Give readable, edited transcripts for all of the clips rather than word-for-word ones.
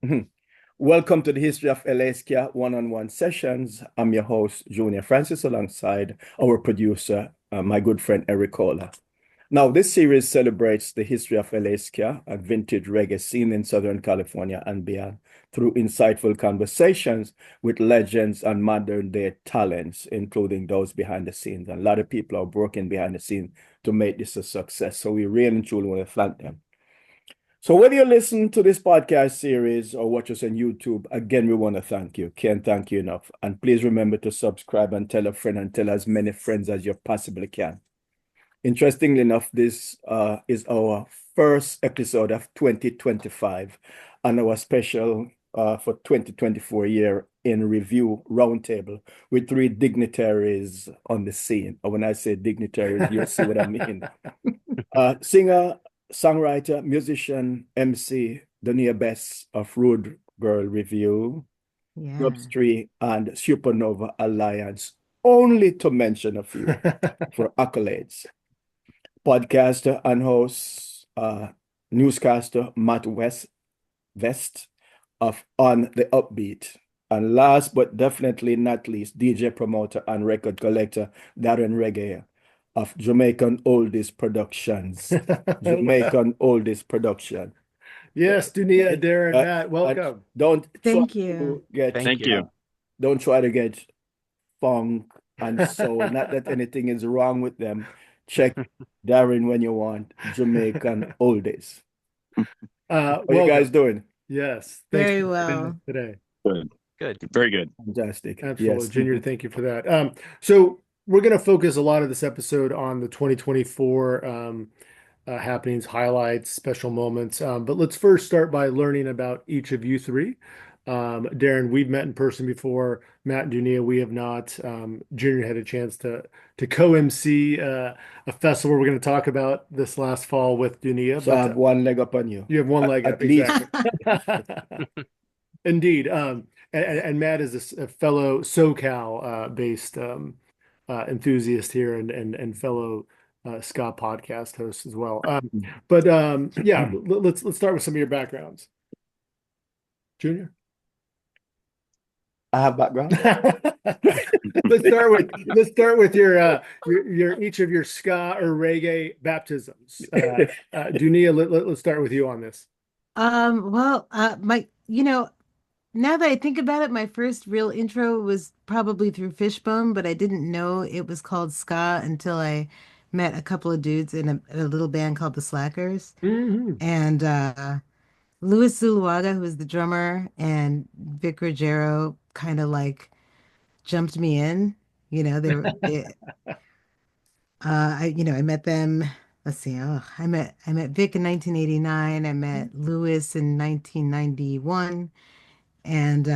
Mhm. Welcome to the History of LA Ska one-on-one sessions. I'm your host, Junor Francis, alongside our producer, my good friend Eric Kohler. Now, this series celebrates the history of LA Ska, a vintage reggae scene in Southern California and beyond, through insightful conversations with legends and modern-day talents, including those behind the scenes. And a lot of people are working behind the scenes to make this a success. So we really and truly want to thank them. So whether you listen to this podcast series or watch us on YouTube, again, we want to thank you. Can't thank you enough. And please remember to subscribe and tell a friend and tell as many friends as you possibly can. Interestingly enough, this is our first episode of 2025 and our special for 2024 year in review roundtable with three dignitaries on the scene. Or when I say dignitaries, you'll see what I mean. Singer, songwriter, musician, MC, Dunia Best of Girl Revue, Yeah. Dubistry, and Supernova Alliance, only to mention a few for accolades. Podcaster and host, newscaster Matt West of On the Upbeat. And last but definitely not least, DJ promoter and record collector Darren Reggae of Jamaican Oldies Productions. Jamaican Oldies Production. Yes, Dunia, Darren, Matt, welcome. Don't Thank you. Thank you. Don't try to get funk and soul. Not that anything is wrong with them. Check Darren when you want Jamaican Oldies. How you guys doing? Yes, thanks Very for well joining us today. Good. Very good. Fantastic. Absolutely, Yes. Junior. Thank you for that. So we're going to focus a lot of this episode on the 2024 happenings, highlights, special moments. But let's first start by learning about each of you three. Darren, we've met in person before. Matt and Dunia, we have not. Junior had a chance to co-MC a festival we're going to talk about this last fall with Dunia. So I have one leg up on you. You have one leg At up, least. exactly. Indeed. And Matt is a fellow SoCal based enthusiast here and fellow ska podcast host as well. Yeah, let's start with some of your backgrounds. Junior? I have background. Let's start with your each of your ska or reggae baptisms. Dunia, let's start with you on this. Now that I think about it, my first real intro was probably through Fishbone, but I didn't know it was called ska until I met a couple of dudes in a little band called the Slackers. Mm-hmm. And Louis Zuluaga, who was the drummer, and Vic Rogero kind of like jumped me in. I met them. Let's see. I met Vic in 1989. I met Louis in 1991. And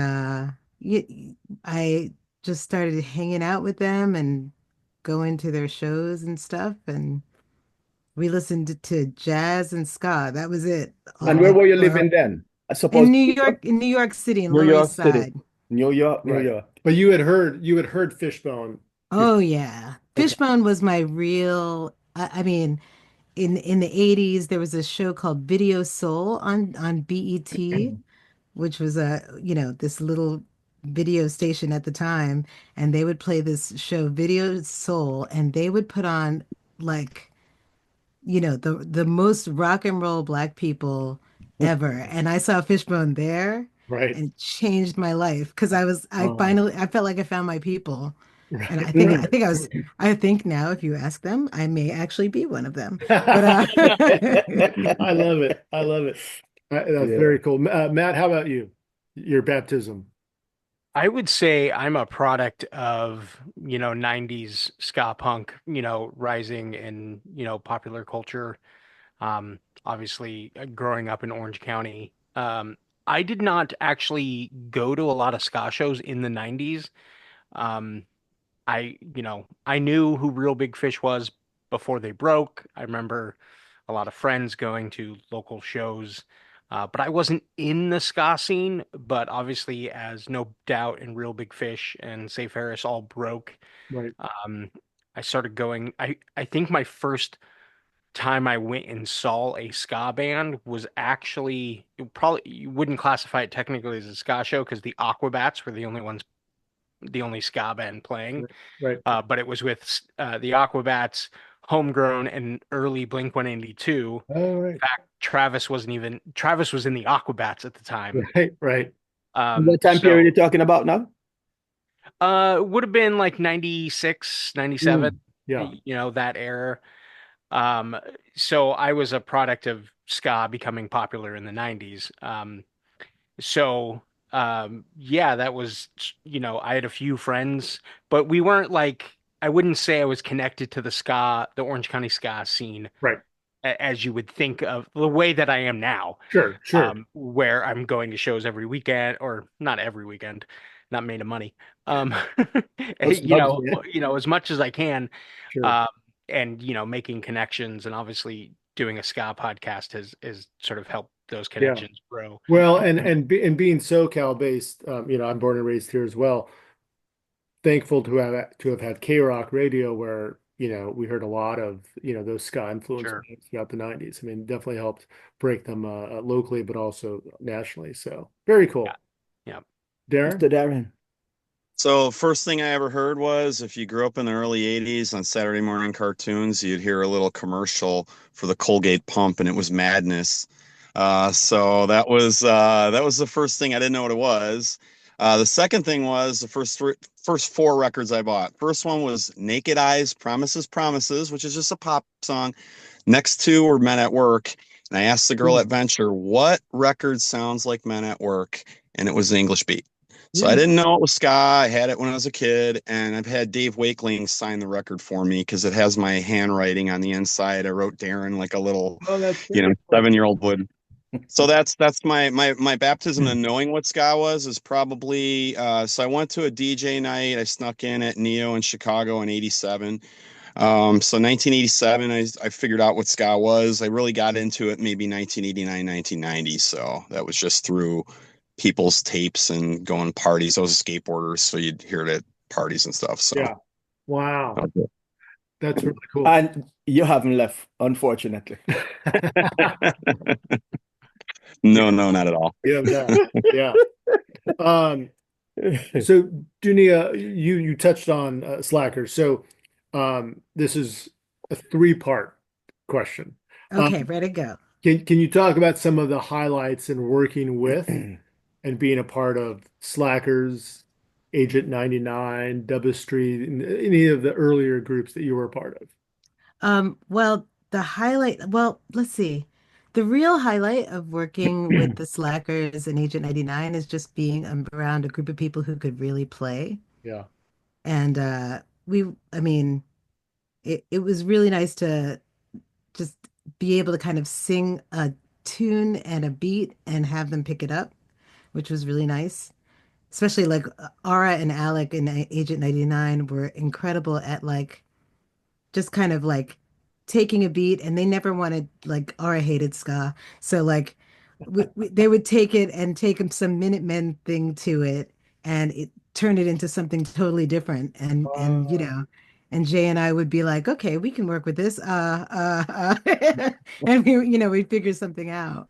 I just started hanging out with them and going to their shows and stuff. And we listened to jazz and ska. That was it. And where were you living then? I suppose In New York City, in New Lower York East City. Side. New York. But you had heard Fishbone. Oh yeah. Okay. Fishbone was my real, I mean, in the 80s, there was a show called Video Soul on BET, which was this little video station at the time, and they would play this show, Video Soul, and they would put on like, the most rock and roll black people ever. And I saw Fishbone there, Right. and it changed my life because I felt like I found my people. And I think now if you ask them, I may actually be one of them. But I love it. That's very cool. Matt, how about you? Your baptism. I would say I'm a product of, 90s ska punk, rising in, popular culture. Obviously growing up in Orange County. I did not actually go to a lot of ska shows in the 90s. Um, I knew who Real Big Fish was before they broke. I remember a lot of friends going to local shows, but I wasn't in the ska scene. But obviously, as No Doubt and Real Big Fish and Safe Harris all broke, Right. I started going. I think my first time I went and saw a ska band was actually probably you wouldn't classify it technically as a ska show because the Aquabats were the only ska band playing. Right. But it was with the Aquabats, Homegrown, and early Blink 182. Oh, In right. fact, Travis was in the Aquabats at the time. Right. Right. What time period are you talking about now? Would have been like 96, 97, Yeah. that era. Um, so I was a product of ska becoming popular in the 90s. So yeah, that was, I had a few friends, but we weren't like, I wouldn't say I was connected to the Orange County ska scene Right. as you would think of the way that I am now, Sure. Sure. where I'm going to shows every weekend, or not every weekend, not made of money. Um, Those nubs, yeah. as much as I can, Sure. um, and making connections, and obviously doing a ska podcast has sort of helped those Yeah. connections grow. Well, and being SoCal based, I'm born and raised here as well. Thankful to have had K-Rock Radio where, we heard a lot of, those ska influence Sure. throughout the 90s. I mean, definitely helped break them locally, but also nationally. So very cool. Yeah. Yeah. Darren? Mr. Darren. So first thing I ever heard was if you grew up in the early 80s on Saturday morning cartoons, you'd hear a little commercial for the Colgate pump and it was Madness. So that was the first thing. I didn't know what it was. The second thing was the first four records I bought. First one was Naked Eyes, Promises, Promises, which is just a pop song. Next two were Men at Work. And I asked the girl at Venture, what record sounds like Men at Work? And it was the English Beat. So I didn't know it was ska. I had it when I was a kid, and I've had Dave Wakeling sign the record for me because it has my handwriting on the inside. I wrote Darren like a little, Oh, that's 7-year-old would. So that's my baptism in knowing what ska was is probably so I went to a DJ night. I snuck in at Neo in Chicago in '87. So 1987, I figured out what ska was. I really got into it maybe 1989, 1990. So that was just through people's tapes and going parties. I was a skateboarder, so you'd hear it at parties and stuff. So Yeah. Wow. That's really cool. And you haven't left, unfortunately. No, not at all. Yeah. Yeah. So Dunia, you touched on Slackers. So this is a three-part question. Okay, ready to go. Can you talk about some of the highlights in working with and being a part of Slackers, Agent 99, Dubistry, any of the earlier groups that you were a part of? Well, let's see. The real highlight of working with the Slackers and Agent 99 is just being around a group of people who could really play. Yeah. And I mean, it was really nice to just be able to kind of sing a tune and a beat and have them pick it up, which was really nice. Especially like Ara and Alec in Agent 99 were incredible at like just kind of like taking a beat, and they never wanted like Ara hated ska. So like they would take it and take some Minutemen thing to it and it turn it into something totally different. And and Jay and I would be like, okay, we can work with this. And we'd figure something out.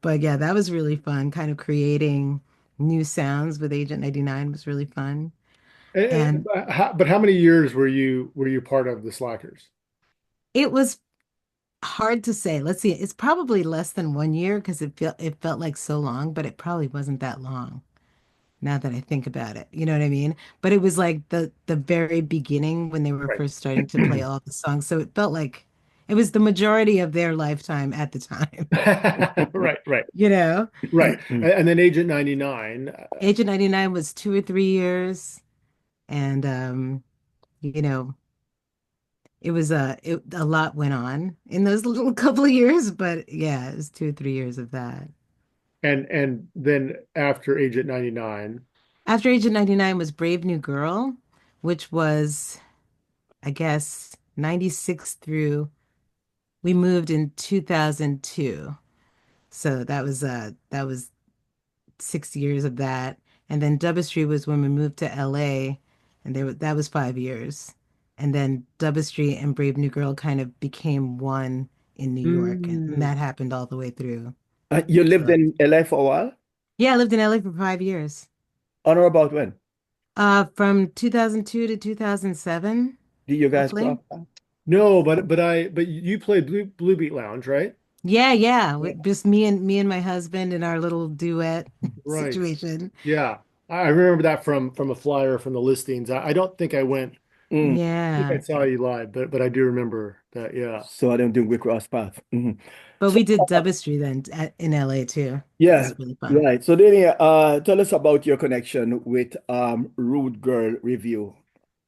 But yeah, that was really fun. Kind of creating new sounds with Agent 99 was really fun. And But how many years were you part of the Slackers? it was hard to say. Let's see. It's probably less than 1 year because it felt like so long, but it probably wasn't that long now that I think about it. You know what I mean? But it was like the very beginning when they were Right. first starting to play all the songs. So it felt like it was the majority of their lifetime at the time. Right. Right. And then Agent 99. Agent 99 was 2 or 3 years. And you know, a lot went on in those little couple of years, but yeah, it was 2 or 3 years of that. And then after Agent 99. After Agent 99 was Brave New Girl, which was, I guess, 96 through we moved in 2002. So that was 6 years of that. And then Dubistry was when we moved to LA, and that was 5 years. and then Dubistry and Brave New Girl kind of became one in New York, and Mm. that happened all the way through. You lived So in LA for a while? yeah, I lived in LA for 5 years. On or about when? From 2002 to 2007, Did you guys roughly. cross paths? No, but you played Blue Beat Lounge, right? Yeah, yeah, Yeah. with just me and my husband and our little duet Right. situation. Yeah. I remember that from a flyer from the listings. I don't think I went. Mm. I think I Yeah, saw you live, but I do remember that. Yeah. So I don't think we cross paths. Mhm. but So we did Dubistry then in LA too. It yeah, was really fun. right. So then, tell us about your connection with Rude Girl Review.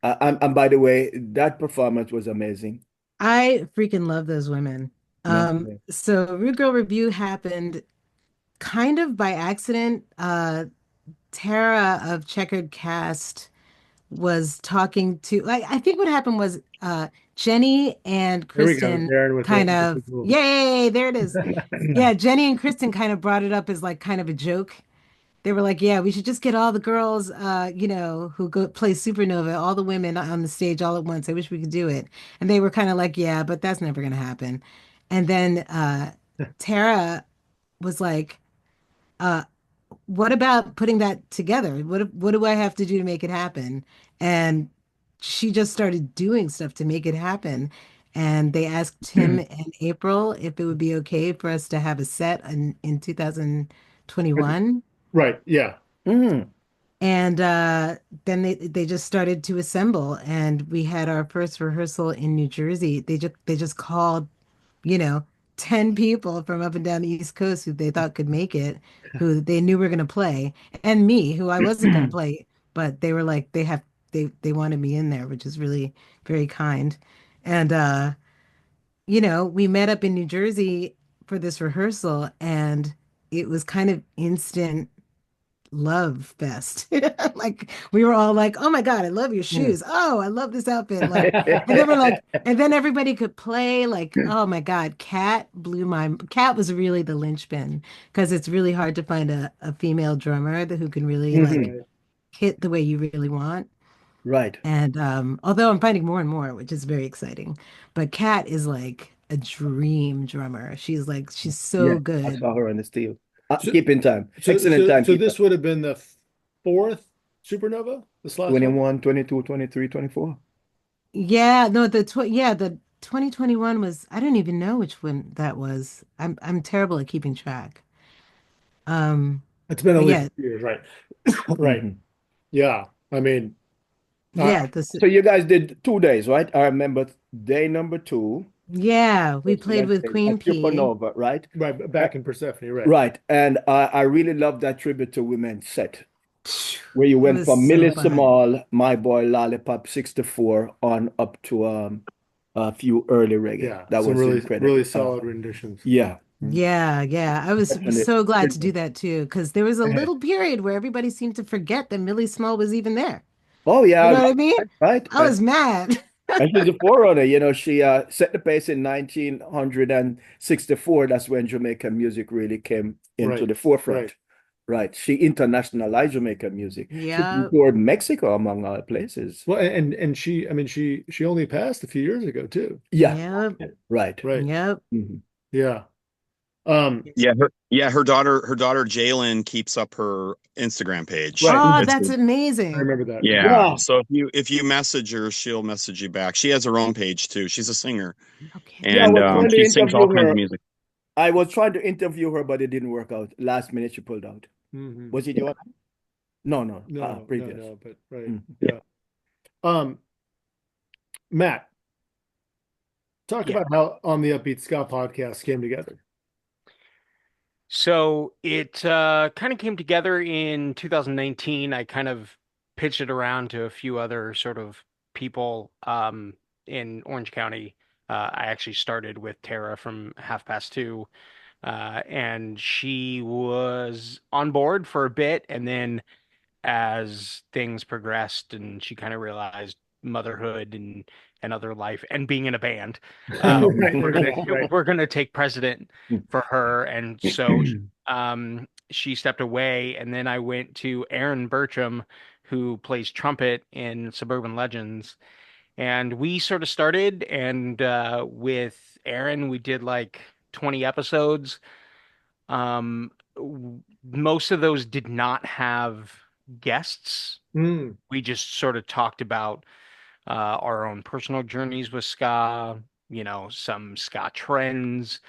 And by the way, that performance was amazing. I freaking love those women. Okay. So Rude Girl Review happened kind of by accident. Tara of Checkered Cast was talking to like I think what happened was Jenny and There we go, Kristen Darren with kind the of cool. yay, there it is. Yeah, Jenny and Kristen kind of brought it up as like kind of a joke. They were like, yeah, we should just get all the girls who go play Supernova, all the women on the stage all at once. I wish we could do it. And they were kind of like, yeah, but that's never gonna happen. And then Tara was like, uh, what about putting that together? What do I have to do to make it happen? And she just started doing stuff to make it happen. And they asked him in April if it would be okay for us to have a set in 2021. Right. Yeah. Mhm. And then they just started to assemble, and we had our first rehearsal in New Jersey. They just called, you know, 10 people from up and down the East Coast who they thought could make it, who they knew were going to play, and me, who I wasn't going to play, but they were like they wanted me in there, which is really very kind. And we met up in New Jersey for this rehearsal, and it was kind of instant love fest. Like we were all like, "Oh my God, I love your shoes. Oh, I love this outfit." Like, and then we're like, and then everybody could play. Like, oh my God, Cat was really the linchpin because it's really hard to find a female drummer who can really like Mhm. Right. hit the way you really want. Right. And although I'm finding more and more, which is very exciting, but Kat is like a dream drummer. She's Yeah, so I good. saw her on the steel. So Keep in time. so Excellent so so timekeeper. this would have been the fourth Supernova, this last one. 21, 22, 23, 24. Yeah, no, the 2021 was I don't even know which one that was. I'm terrible at keeping track. Um, It's been at but least yeah, 2 years, right? Right. Mhm. Yeah. I mean, I, yeah, this So you guys did 2 days, right? I remember day number two yeah, we was played let's with say a Queen P. supernova, right? right Uh, back in Persephone, right? right. And I really love that tribute to women set where you It went was from so Millie fun. Small, My Boy Lollipop 64 on up to a few early reggae. Yeah. That Some was really incredible. solid renditions. Yeah, Yeah, yeah. I was definitely. so glad to do that too, because there was a little period where everybody seemed to forget that Millie Small was even there. Oh You yeah, know what I mean? right. I was mad. And she's a forerunner. She set the pace in 1964. That's when Jamaican music really came into Right. the forefront. Right. Right. She internationalized Jamaican music. She Yeah, toured Mexico, among other places. Well, and she, I mean, she only passed a few years ago too. Yeah, yep, right. Right. yep. Mhm. Yeah. Um, Yeah, her daughter Jalen keeps up her Instagram page. Right. Oh, It's that's I amazing. remember that. Yeah. Yeah. Yeah. So if you message her, she'll message you back. She has her own page too. She's a singer Okay. Yeah, I and was trying to she sings all interview kinds of her. music. I was trying to interview her, but it didn't work out. Last minute, she pulled out. Hmm. Was it your? No, no. No, no, Previous. no, but right. Mhm. Yeah. Um, Matt, talk Yeah. about how on the Upbeat Ska podcast came together. So it kind of came together in 2019. I kind of pitched it around to a few other sort of people in Orange County. I actually started with Tara from Half Past Two, and she was on board for a bit, and then as things progressed and she kind of realized motherhood and other life and being in a band, Right. we're gonna Right. we're gonna take precedent for her, and so she stepped away, and then I went to Aaron Bertram, who plays trumpet in Suburban Legends, And we sort of started, and with Aaron, we did like 20 episodes. Most of those did not have guests. Mm. We just sort of talked about our own personal journeys with ska, some ska trends,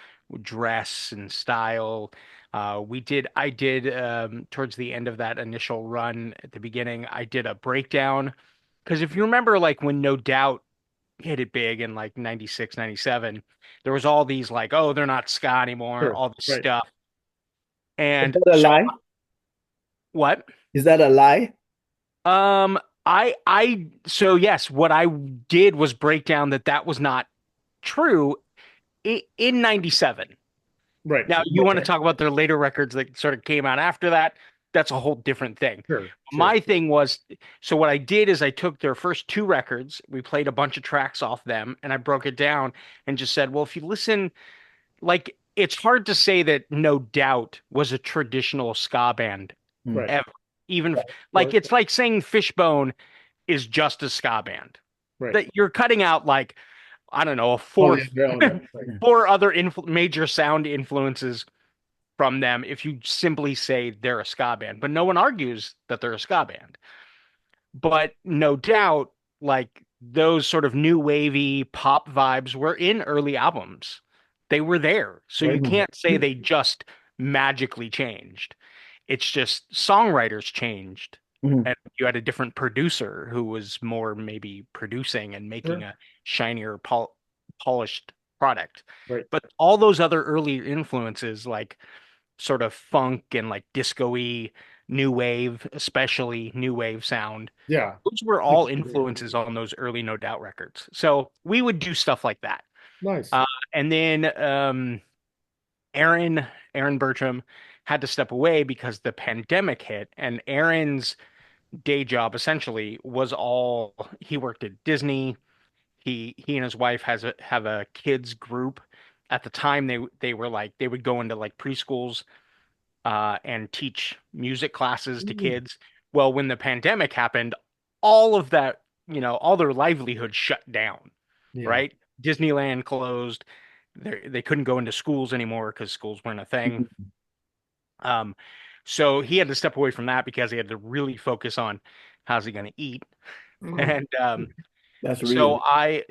dress and style. I did, towards the end of that initial run at the beginning, I did a breakdown. Because if you remember, like when No Doubt hit it big in like 96, 97, there was all these like, oh, they're not ska anymore, Sure. all this Right. stuff. Is And that a so lie? what? Is that a lie? So yes, what I did was break down that was not true in 97. Right. Now, you want to talk about their later records that sort of came out after that? That's a whole different thing. Sure. My thing was, so what I did is I took their first two records, we played a bunch of tracks off them, and I broke it down and just said, well, if you listen, like, it's hard to say that No Doubt was a traditional ska band Right. ever. Even Right. like it's like saying Fishbone is just a ska band. Right. That you're cutting out like, I don't know, Oh, yeah, their own, right. four other major sound influences from them if you simply say they're a ska band. But no one argues that they're a ska band. But No Doubt, like those sort of new wavy pop vibes were in early albums. They were there. So you Right. can't say they just magically changed. It's just songwriters changed. Mhm. And you had a different producer who was more maybe producing and making Sure. a shinier, polished product. Right. But all those other early influences, like sort of funk and like disco-y, new wave, especially new wave sound, Yeah. those were all influences on those early No Doubt records. So we would do stuff like that. Nice. And then Aaron Bertram had to step away because the pandemic hit, and Aaron's day job essentially was all he worked at Disney. He and his wife have a kids group. At the time they were like they would go into like preschools and teach music classes to kids. Well, when the pandemic happened, all of that, all their livelihood shut down, Yeah. right? Disneyland closed. They couldn't go into schools anymore because schools weren't a thing. So he had to step away from that because he had to really focus on how's he going to eat. And That's so real. I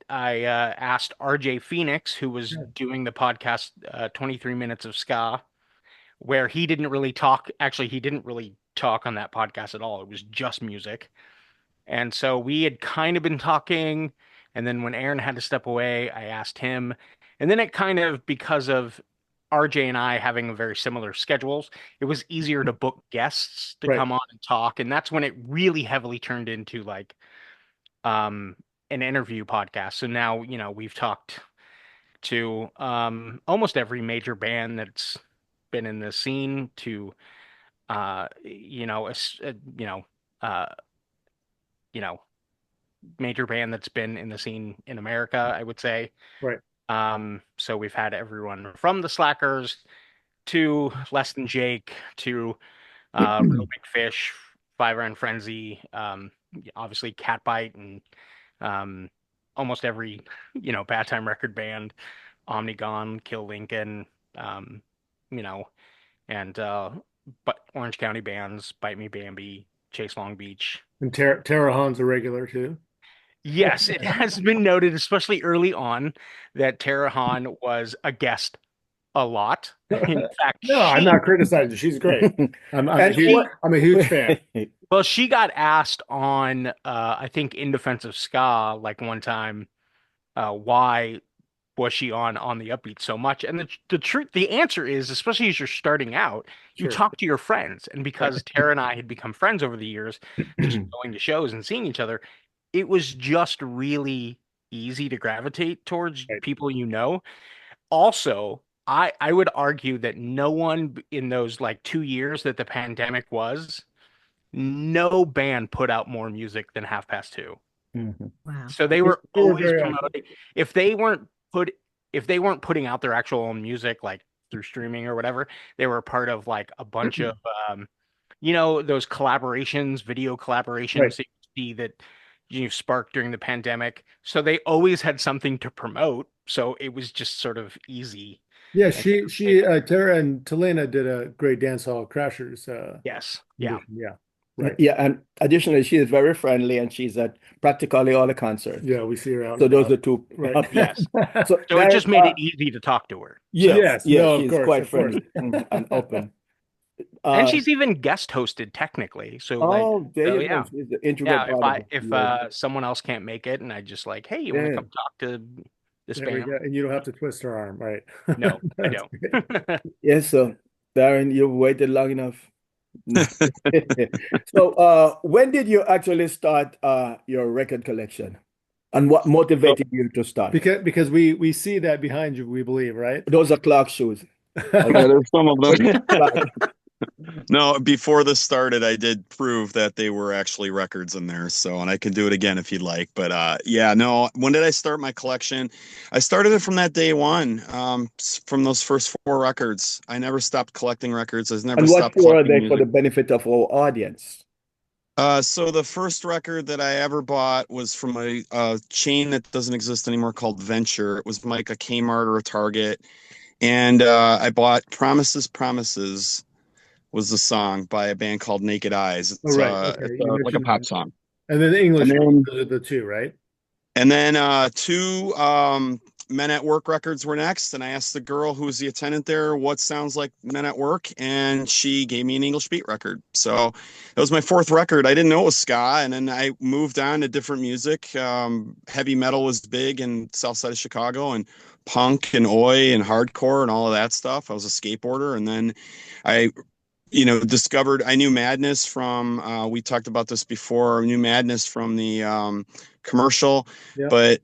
asked RJ Phoenix, who was doing the podcast 23 Minutes of Ska, where he didn't really talk. Actually, he didn't really talk on that podcast at all. It was just music. And so we had kind of been talking. And then when Aaron had to step away, I asked him. And then it kind of, because of RJ and I having very similar schedules, it was easier to book guests to Right. come on and talk. And that's when it really heavily turned into like an interview podcast. So now, we've talked to almost every major band that's been in the scene to uh, you know, major band that's been in the scene in America, I would say. Right. So we've had everyone from the Slackers to Less Than Jake to Real Big Fish, Five Iron Frenzy, obviously Catbite, and almost every Bad Time Record band, Omnigone, Kill Lincoln, you know, and but Orange County bands, Bite Me Bambi, Chase Long Beach. And Tara Hahn's a regular too. Yes, it has been noted, especially early on, that Tara Hahn was a guest a lot. In fact, No, I'm not criticizing. She's great. I'm a huge fan. Well, she got asked on, I think, In Defense of Ska, like one time, why was she on the Upbeat so much? And the answer is, especially as you're starting out, you Sure. talk to your friends, and because Tara and I had become friends over the years, just going to shows and seeing each other, it was just really easy to gravitate towards Right. people you know. Also, I would argue that no one in those like 2 years that the pandemic was, no band put out more music than Half Past Two. Mhm. Wow. So they were They were always very promoting. If they weren't putting out their actual music like through streaming or whatever, they were part of like a bunch of those collaborations, video collaborations Right. that you see that sparked during the pandemic. So they always had something to promote. So it was just sort of easy. Yeah, Tara and Talena did a great dancehall crashers. Yes. Yeah. Edition. Yeah. Right. Yeah, and additionally, she is very friendly and she's at practically all the concerts. Yeah, we see her out. So those are the two. Right. Yes. So So it just made it easy to talk to her. Yes, no, of she's course, quite of course. friendly and open. And she's even guest hosted technically. So there you yeah. go. She's the integral part of it. If someone else can't make it and I just like, hey, you want to come talk to the There we spam? go. And you don't have to twist her arm, right? No, I don't. Yes, so Darren, you've waited long enough. So when did you actually start your record collection? And what motivated you to start? Because we see that behind you, we believe, right? Those are Clark shoes. Yeah, there's some of them. No, before this started, I did prove that they were actually records in there. So, and I can do it again if you'd like. But yeah, no. When did I start my collection? I started it from that day one, from those first 4 records. I never stopped collecting records. I've never And stopped what were collecting they music. for the benefit of our audience? So the first record that I ever bought was from a chain that doesn't exist anymore called Venture. It was like a Kmart or a Target. And I bought Promises, Promises was the song by a band called Naked Eyes. It's, it's like a pop song. And then the English, And then- those are the two, right? And then 2 Men at Work records were next. And I asked the girl who was the attendant there what sounds like Men at Work. And she gave me an English beat record. So that was my 4th record. I didn't know it was ska. And then I moved on to different music. Heavy metal was big in South Side of Chicago, and punk and oi and hardcore and all of that stuff. I was a skateboarder. And then I discovered, I knew Madness from, we talked about this before, I knew Madness from the commercial, Yep. but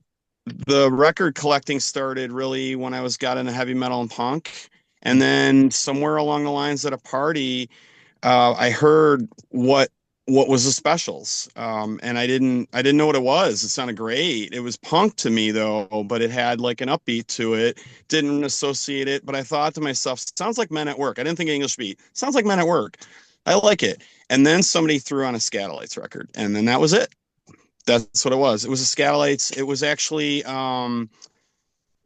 the record collecting started really when I got into heavy metal and punk. And then somewhere along the lines at a party, I heard what was the specials. And I didn't know what it was. It sounded great. It was punk to me though, but it had like an upbeat to it. Didn't associate it, but I thought to myself, sounds like Men at Work. I didn't think English beat. Sounds like Men at Work. I like it. And then somebody threw on a Scatolites record, and then that was it. That's what it was. It was a Scatolites. It was actually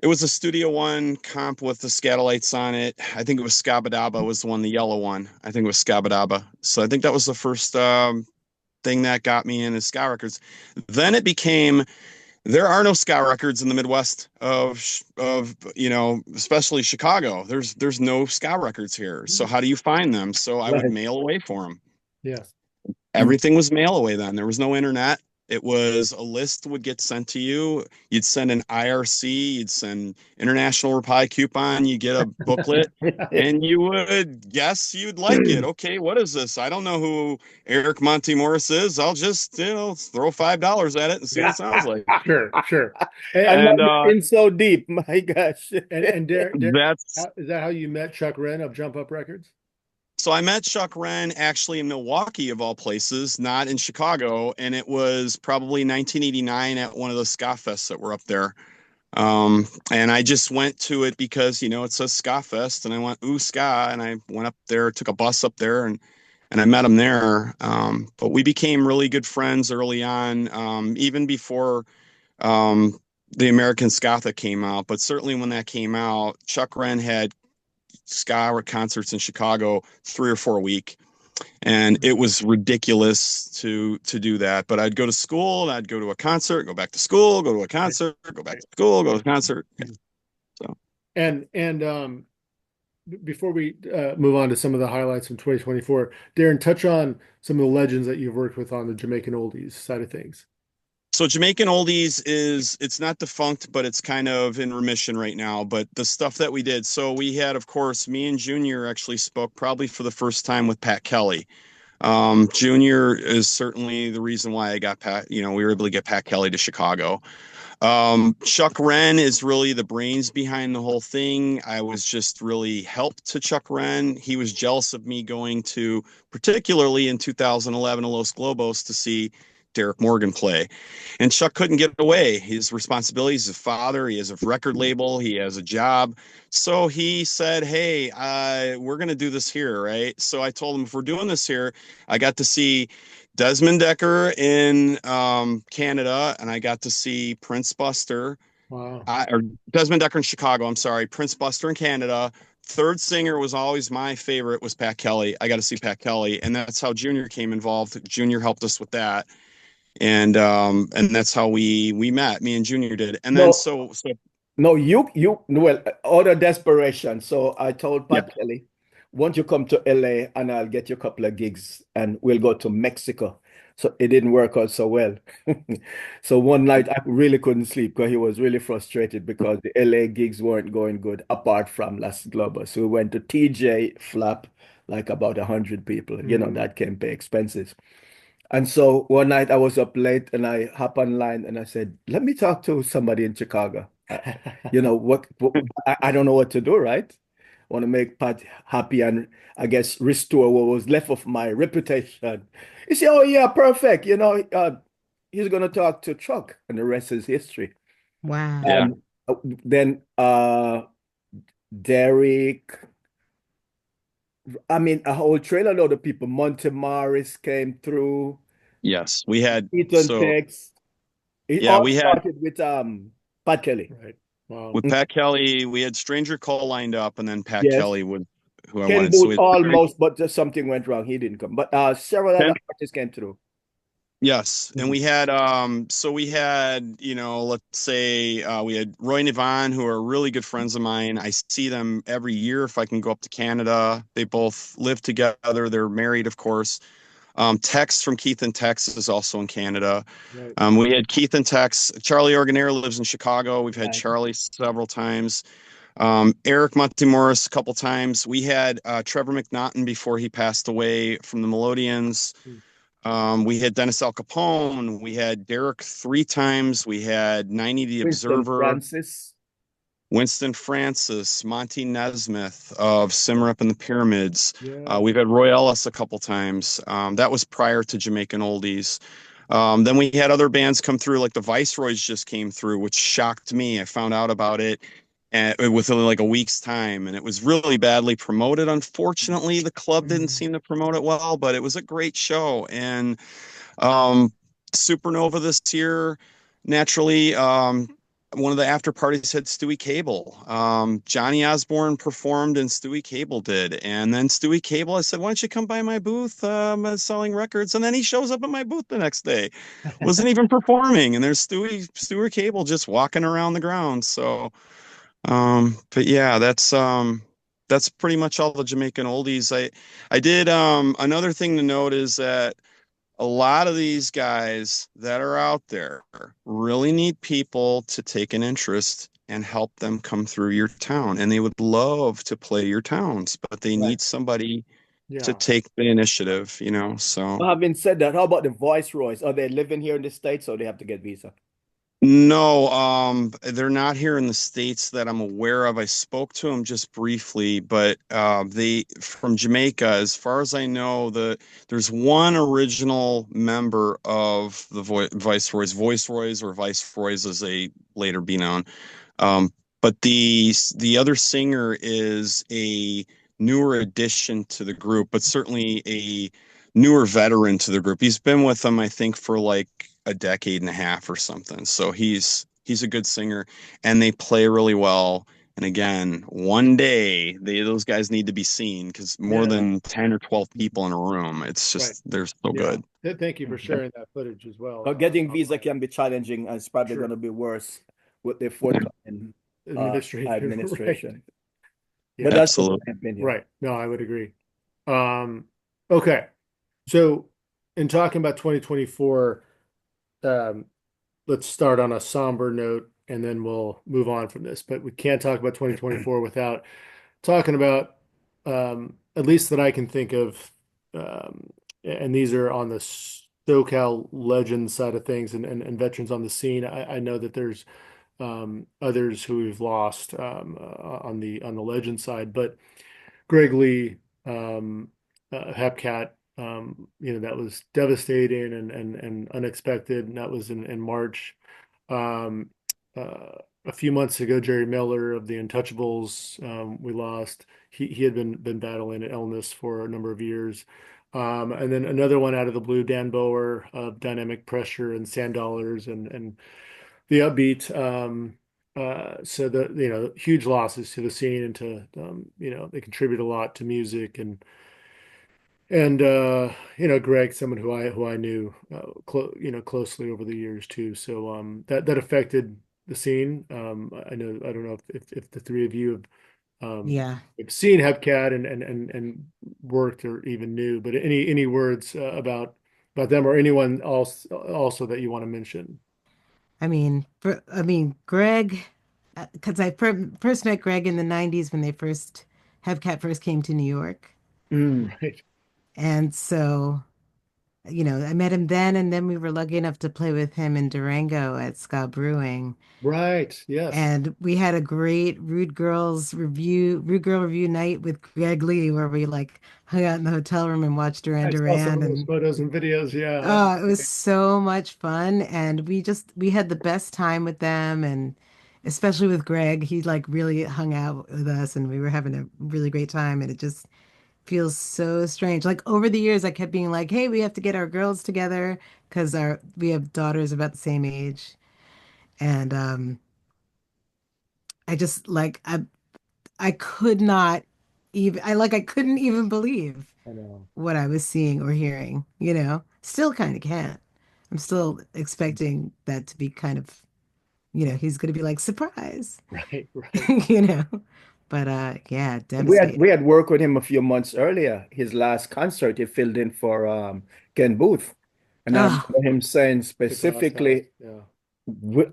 it was a Studio One comp with the Scatolites on it. I think it was Scabadaba was the one, the yellow one. I think it was Scabadaba. So I think that was the first thing that got me into ska records. Then it became, there are no ska records in the Midwest of especially Chicago. There's no ska records here. So how do you find them? So I would mail away for them. Yes. Everything was mail away then. There was no internet. It was a list would get sent to you. You'd send an IRC, you'd send International Reply Coupon, you get a booklet, and you would guess you'd like it. Okay, what is this? I don't know who Eric Monty Morris is. I'll just throw $5 at it and see what it sounds like. Sure. And in so deep, my gosh. And Darren, That's is that how you met Chuck Wren of Jump Up Records? So I met Chuck Wren actually in Milwaukee, of all places, not in Chicago. And it was probably 1989 at one of the ska fests that were up there. And I just went to it because, it says Ska Fest, and I went, ooh, ska. And I went up there, took a bus up there, and I met him there. But we became really good friends early on, even before the American Skatha came out. But certainly when that came out, Chuck Wren had ska concerts in Chicago 3 or 4 a week, and it was ridiculous to do that. But I'd go to school and I'd go to a concert, go back to school, go to a concert, go back to school, go to a concert. So and before we move on to some of the highlights from 2024, Darren, touch on some of the legends that you've worked with on the Jamaican Oldies side of things. So Jamaican Oldies it's not defunct, but it's kind of in remission right now. But the stuff that we did, so we had, of course, me and Junior actually spoke probably for the first time with Pat Kelly. Junior is certainly the reason why I got Pat, we were able to get Pat Kelly to Chicago. Chuck Wren is really the brains behind the whole thing. I was just really helped to Chuck Wren. He was jealous of me going to, particularly in 2011, to Los Globos to see Derek Morgan play. And Chuck couldn't get away. His responsibilities, his father, he has a record label, he has a job. So he said, hey, we're going to do this here, right? So I told him, if we're doing this here, I got to see Desmond Decker in Canada, and I got to see Prince Buster. Wow. Or Desmond Decker in Chicago, I'm sorry. Prince Buster in Canada. Third singer was always my favorite, was Pat Kelly. I got to see Pat Kelly, and that's how Junior came involved. Junior helped us with that, and that's how we met. Me and Junior did, and then No, so no, well, out of desperation. So I told yeah. Pat Kelly, won't you come to LA and I'll get you a couple of gigs and we'll go to Mexico. So it didn't work out so well. So one night I really couldn't sleep because he was really frustrated because the LA gigs weren't going good apart from Las Globas. So we went to TJ Flap, like about 100 people. You know, that can pay expenses. And so one night I was up late and I hop online and I said, let me talk to somebody in Chicago. You know, I don't know what to do, right? Want to make Pat happy and I guess restore what was left of my reputation. He said, oh yeah, perfect. You know, he's going to talk to Chuck and the rest is history. Wow. Yeah. And then Derek, I mean, a whole trailer load of people. Monte Morris came through. Yes, we had Ethan Tex. It yeah, all we had started with Pat Kelly. Right. Wow. with Pat Kelly, we had Stranger Cole lined up, and then Pat Yes. Kelly would who I Ken wanted. So Booth almost, but just something went wrong. He didn't come. But several other artists came through. yes, and we had so we had, you know, let's say we had Roy and Yvonne, who are really good friends of mine. I see them every year if I can go up to Canada. They both live together. They're married, of course. Tex from Keith and Tex is also in Canada. Right. We had Keith and Tex. Charlie Organero lives in Chicago. We've had Right. Charlie several times. Eric Montemorris a couple times. We had Trevor McNaughton before he passed away from the Melodians. We had Dennis Al Capone. We had Derek 3 times. We had 90 the Winston Observer. Francis. Winston Francis, Monty Nesmith of Simmer Up in the Pyramids. Yeah. We've had Roy Ellis a couple times. That was prior to Jamaican Oldies. Then we had other bands come through, like the Viceroys just came through, which shocked me. I found out about it within like a week's time, and it was really badly promoted. Unfortunately, the club didn't seem to promote it well, but it was a great show. And Supernova this year, naturally, one of the after parties had Stewie Cable. Johnny Osborne performed and Stewie Cable did. And then Stewie Cable, I said, why don't you come by my booth selling records? And then he shows up at my booth the next day. Wasn't even performing. And there's Stewie Cable just walking around the grounds. So, but yeah, that's pretty much all the Jamaican oldies. I did, another thing to note is that a lot of these guys that are out there really need people to take an interest and help them come through your town. And they would love to play your towns, but they need somebody to take the initiative, you know. So Having said that, how about the Viceroys? Are they living here in the States or they have to get visa? no, they're not here in the States that I'm aware of. I spoke to them just briefly, but they from Jamaica, as far as I know, there's one original member of the Viceroys or Viceroys as they later be known. But the other singer is a newer addition to the group, but certainly a newer veteran to the group. He's been with them, I think, for like a decade and a half or something. So he's a good singer, and they play really well. And again, one day those guys need to be seen because more than 10 or 12 people in a room, it's just they're so good. Thank you for sharing that footage as well. But getting visa can be challenging and it's probably going to be worse with the forthcoming administration. But that's my opinion. Right. No, I would agree. Okay. So in talking about 2024, let's start on a somber note and then we'll move on from this. But we can't talk about 2024 without talking about, at least that I can think of, and these are on the SoCal legend side of things and veterans on the scene. I know that there's others who we've lost on the legend side, but Greg Lee, Hepcat, that was devastating and unexpected. And that was in March. Um, a few months ago, Jerry Miller of the Untouchables, we lost. He had been battling an illness for a number of years. And then another one out of the blue, Dan Bower of Dynamic Pressure and Sand Dollars and the Upbeat. So huge losses to the scene and to they contribute a lot to music and Greg, someone who I knew closely over the years too. So that affected the scene. I don't know if the three of you Yeah. have seen Hepcat and worked or even knew, but any words about them or anyone else also that you want to mention? Greg, because first met Greg in the 90s when Hevcat first came to New York. Right. And so, I met him then, and then we were lucky enough to play with him in Durango at Ska Brewing. Right. Yes. And we had a great Rude Girl Revue night with Greg Lee, where we like hung out in the hotel room and watched Duran I saw some Duran. of those And photos and videos. Yeah, that was oh, it was so much fun. And we had the best time with them. And especially with Greg, he like really hung out with us and we were having a really great time. And it just feels so strange. Like over the years, I kept being like, hey, we have to get our girls together because we have daughters about the same age. And I just like I could not even I couldn't even believe I know. what I was seeing or hearing, you know. Still kind of can't. I'm still expecting that to be kind of, he's gonna be like surprise, Right, right. you know. But yeah, We devastating. had worked with him a few months earlier. His last concert, he filled in for Ken Booth, and I Oh, remember him saying The glass house. specifically, Yeah.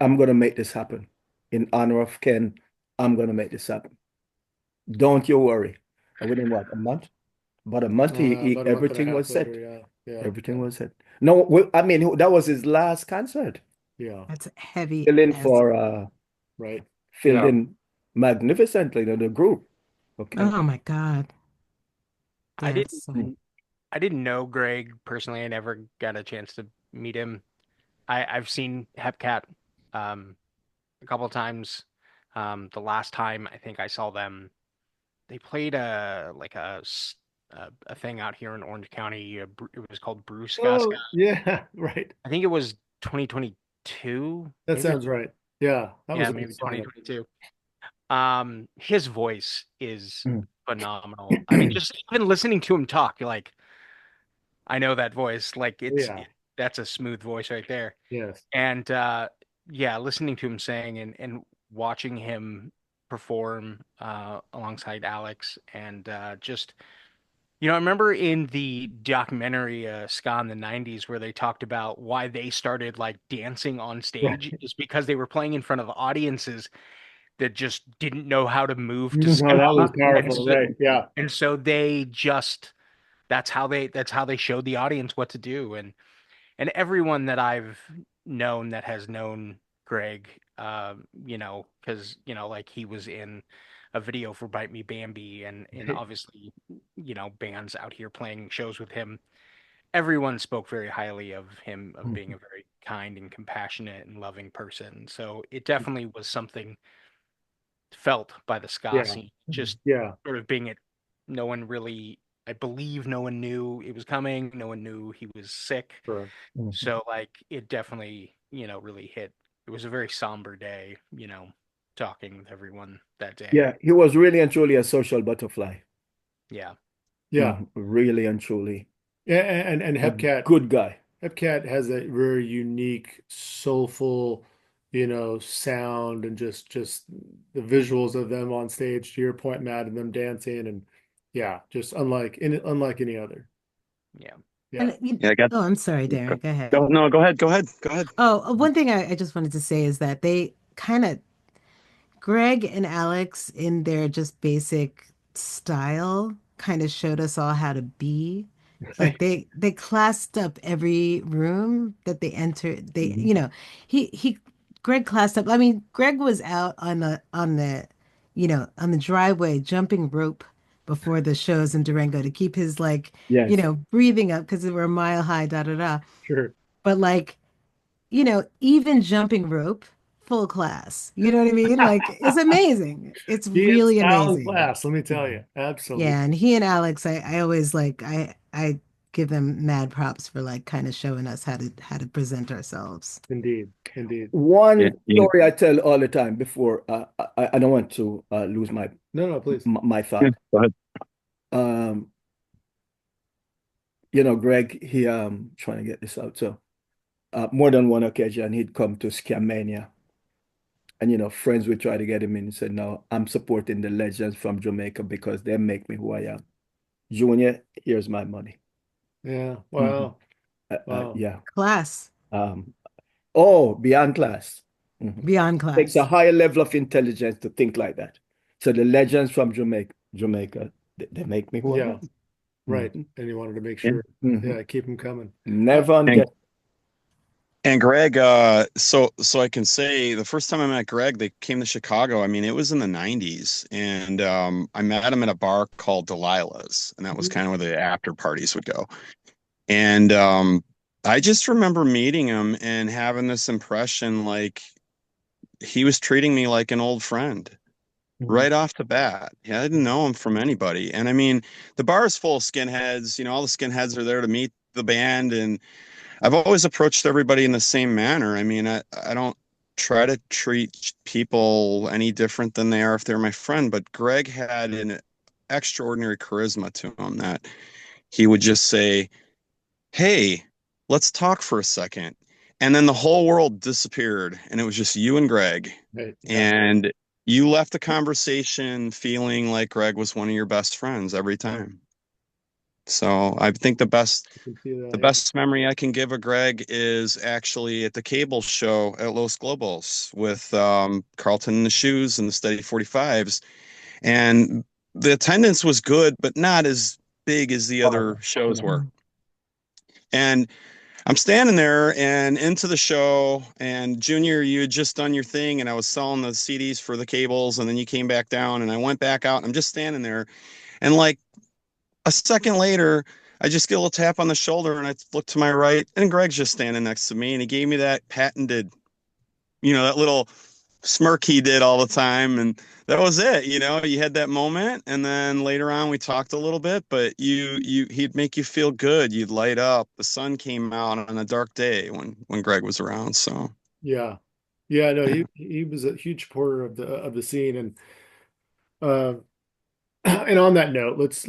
I'm going to make this happen in honor of Ken. I'm going to make this happen. Don't you worry." And within what, a month? About a month, About a month and a everything half was later, set. yeah. Yeah. Everything Yeah. was set. No, I mean that was his last concert. Yeah. that's heavy Fill in as for Right. filled in magnificently to the group. Okay. oh my God. I Yeah, it's so Mm. I didn't know Greg personally. I never got a chance to meet him. I've seen Hepcat um, a couple of times. The last time I think I saw them, they played a thing out here in Orange County. It was called Brew Ska. Oh, yeah. Right. I think it was 2022. That Maybe sounds right. Yeah. That was yeah, a good maybe sign. 2022. His voice is Mm. phenomenal. I mean, just even listening to him talk, you're like, I know that voice. Like Yeah. that's a smooth voice right there. Yes. And yeah, listening to him sing and watching him perform alongside Alex and just I remember in the documentary Ska in the 90s where they talked about why they started like dancing on Right. stage is because they were playing in front of audiences that just didn't know how to move to No, that was ska. And powerful. so, Right. Yeah. and so they just that's how they showed the audience what to do. And everyone that I've known that has known Greg, because like he was in a video for Bite Me Bambi, and Right. obviously, bands out here playing shows with him. Everyone spoke very highly of him, of being a very kind and compassionate and loving person. So it definitely was something felt by the ska Yeah. scene, just Yeah. sort of being it. No one really, I believe, no one knew it was coming. No one knew he was sick. Sure. Mhm. So like it definitely, really hit. It was a very somber day, talking with everyone that day. Yeah, he was really and truly a social butterfly. Yeah. Yeah. Really and truly Yeah. And a Hepcat good guy. Hepcat has a very unique, soulful, sound and just the visuals of them on stage, to your point, Matt, and them dancing and yeah, just unlike any other. Yeah. Yeah. and Yeah, I got oh, I'm sorry, go, Darren, go ahead. no, go ahead, go ahead, go ahead. Oh, one thing I just wanted to say is that they kind of Greg and Alex, in their just basic style, kind of showed us all how to be. Like they classed up every room that they entered. Mhm. He Greg classed up. I mean, Greg was out on the driveway jumping rope before the shows in Durango to keep his like, Yes. breathing up because they were a mile high, da da da. Sure. But like, even jumping rope, full class. You know what I mean? Like, it's amazing. It's He is really style and amazing. class, let me tell you. Absolutely. Yeah, and he and Alex, I always like I give them mad props for like kind of showing us how to present ourselves. Indeed. Indeed. One Yeah. story I tell all the time before I don't want to lose No, please. my thought. Go ahead. Greg, he trying to get this out. So more than one occasion he'd come to Scamania. And friends would try to get him in and said, no, I'm supporting the legends from Jamaica because they make me who I am. Junior, here's my money. Yeah. Wow. Wow. Yeah. Class. Beyond class. Beyond Takes class. a higher level of intelligence to think like that. So the legends from Jamaica, they make me who I Yeah. am. Right. And you wanted to make sure, keep them coming. Never unget. And Greg, so I can say the first time I met Greg, they came to Chicago. I mean, it was in the 90s, and I met him at a bar called Delilah's, and that was kind of where the after parties would go. And I just remember meeting him and having this impression like he was treating me like an old friend right off the bat. Yeah, I didn't know him from anybody. And I mean, the bar is full of skinheads. All the skinheads are there to meet the band, and I've always approached everybody in the same manner. I mean, I don't try to treat people any different than they are if they're my friend, but Greg had an extraordinary charisma to him that he would just say, hey, let's talk for a second. And then the whole world disappeared, and it was just you and Greg. Right. And you left the conversation feeling like Greg was one of your best friends every time. So I think the best memory I can give of Greg is actually at the cable show at Los Globos with Carlton and the Shoes and the Steady 45s. And the attendance was good, but not as big as the other shows were. And I'm standing there and into the show, and Junior, you had just done your thing, and I was selling the CDs for the cables, and then you came back down, and I went back out, and I'm just standing there. And like a second later, I just get a little tap on the shoulder, and I look to my right, and Greg's just standing next to me, and he gave me that patented, that little smirk he did all the time, and that was it. You had that moment, and then later on we talked a little bit, but he'd make you feel good. You'd light up. The sun came out on a dark day when Greg was around. So no, he was a huge supporter of the scene, and and on that note, let's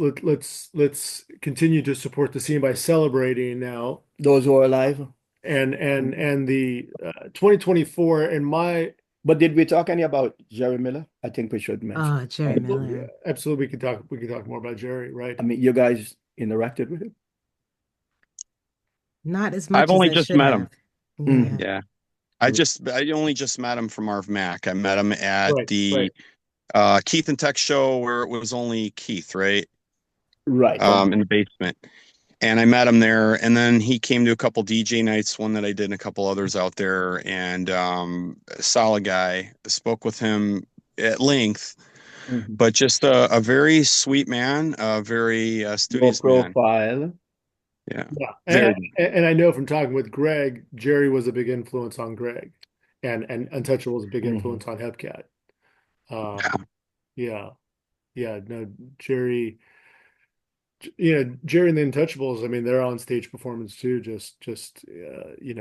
continue to support the scene by celebrating now Those who are alive. and the 2024 and my. But did we talk any about Jerry Miller? I think we should mention. Oh, Jerry Miller. Absolutely, we could talk more about Jerry, right? I mean, you guys interacted with him? Not as much I've only as I just should met have. him. Yeah. I only just met him from Arv Mac. I met him at the Keith and Tech show where it was only Keith, right? Right. In the basement. And I met him there, and then he came to a couple DJ nights, one that I did and a couple others out there, and solid guy. Spoke with him at length, but just a very sweet man, a very studious man. Profile. Yeah. And I know from talking with Greg, Jerry was a big influence on Greg, and Untouchable was a big influence on Hepcat. No, Jerry. Jerry and the Untouchables, I mean, their on stage performance too, just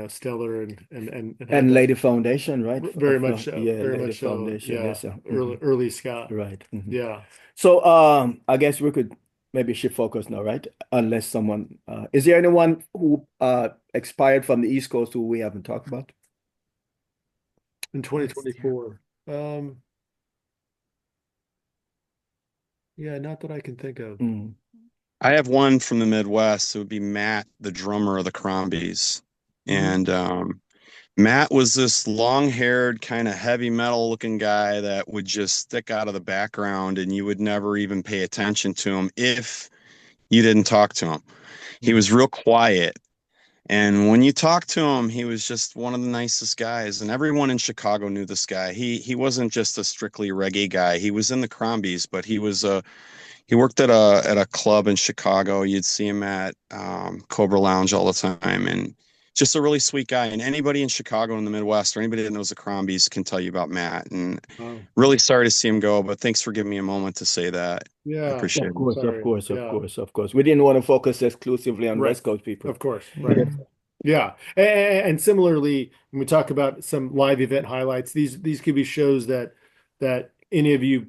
stellar and Lady Foundation, right? Very much so. Yeah, very Lady much so. Foundation. Yeah. Yes, sir. Early ska. Right. Yeah. So I guess we could maybe shift focus now, right? Unless someone is there anyone who expired from the East Coast who we haven't talked about? In 2024. Not that I can think of. I have one from the Midwest. It would be Matt, the drummer of the Crombies. And Matt was this long-haired, kind of heavy metal looking guy that would just stick out of the background, and you would never even pay attention to him if you didn't talk to him. He was real quiet. And when you talked to him, he was just one of the nicest guys. And everyone in Chicago knew this guy. He wasn't just a strictly reggae guy. He was in the Crombies, but he was a He worked at a club in Chicago. You'd see him at Cobra Lounge all the time, and just a really sweet guy. And anybody in Chicago in the Midwest or anybody that knows the Crombies can tell you about Matt. And Wow. really sorry to see him go, but thanks for giving me a moment to say that. I Yeah. appreciate Of it. course, of Sorry. course, of Yeah. course, of course. We didn't want to focus exclusively on Right. West Coast people. Of course. Right. Yeah. Yeah. And similarly, when we talk about some live event highlights, these could be shows that any of you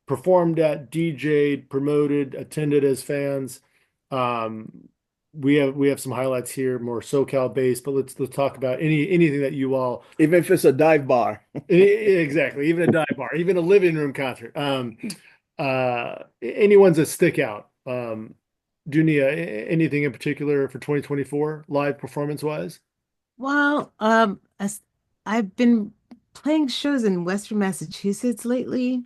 performed at, DJ'd, promoted, attended as fans. We have some highlights here, more SoCal based, but let's talk about anything that you all, Even if it's a dive bar. exactly, even a dive bar, even a living room concert. Any ones that stick out. Dunia, anything in particular for 2024 live performance wise? Well, I've been playing shows in Western Massachusetts lately,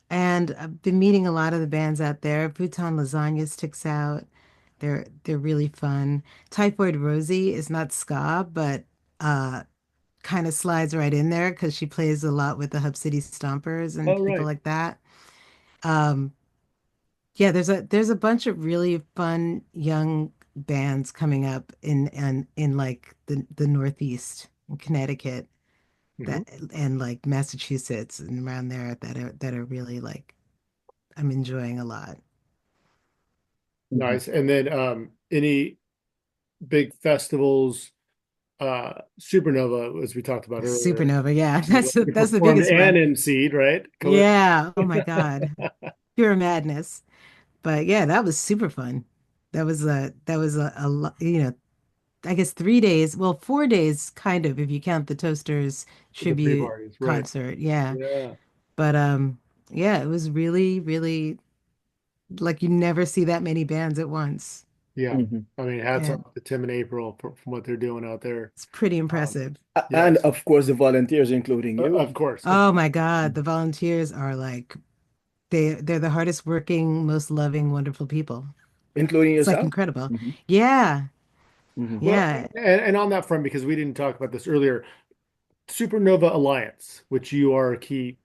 and I've been meeting a lot of the bands out there. Bhutan Lasagna sticks out. They're really fun. Typhoid Rosie is not ska, but uh kind of slides right in there because she plays a lot with the Hub City Stompers and Oh, people right. like that. Um, yeah, there's a bunch of really fun young bands coming up in like the Northeast in Connecticut Mhm. that and like Massachusetts and around there that are really like I'm enjoying a lot. Nice. And then any big festivals, Supernova, as we talked about earlier, Supernova, yeah, you that's the performed biggest and one. emceed, right? Yeah, oh my God, pure madness. But yeah, that was super fun. That was a I guess 3 days, well, 4 days kind of if you count the Toasters The tribute pre-parties, right? concert. Yeah. Yeah. But yeah, it was really, really like you never see that many bands at once. Yeah. Mhm. I mean, hats Yeah. off to Tim and April from what they're doing out there. It's pretty Um, impressive. And yes, of course, the volunteers, including you, of course. Oh my God, the volunteers are like they're the hardest working, most loving, wonderful people. including It's like yourself. incredible. Mhm. Yeah. Mhm. Well, Yeah. and on that front, because we didn't talk about this earlier, Supernova Alliance, which you are a key,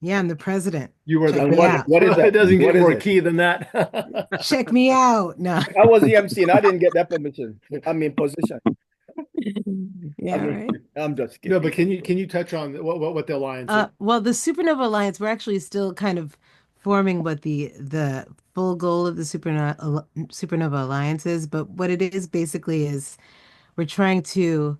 Yeah, I'm the president. you are the Check And me what president. out. what is It that? doesn't What get is more it? key than that. Check me out. No. I was the MC and I didn't get that permission. I mean position. Yeah, right. I'm just No, kidding. but can you touch on what the alliance is? Well, the Supernova Alliance, we're actually still kind of forming what the full goal of the Supernova Alliance is, but what it is basically is we're trying to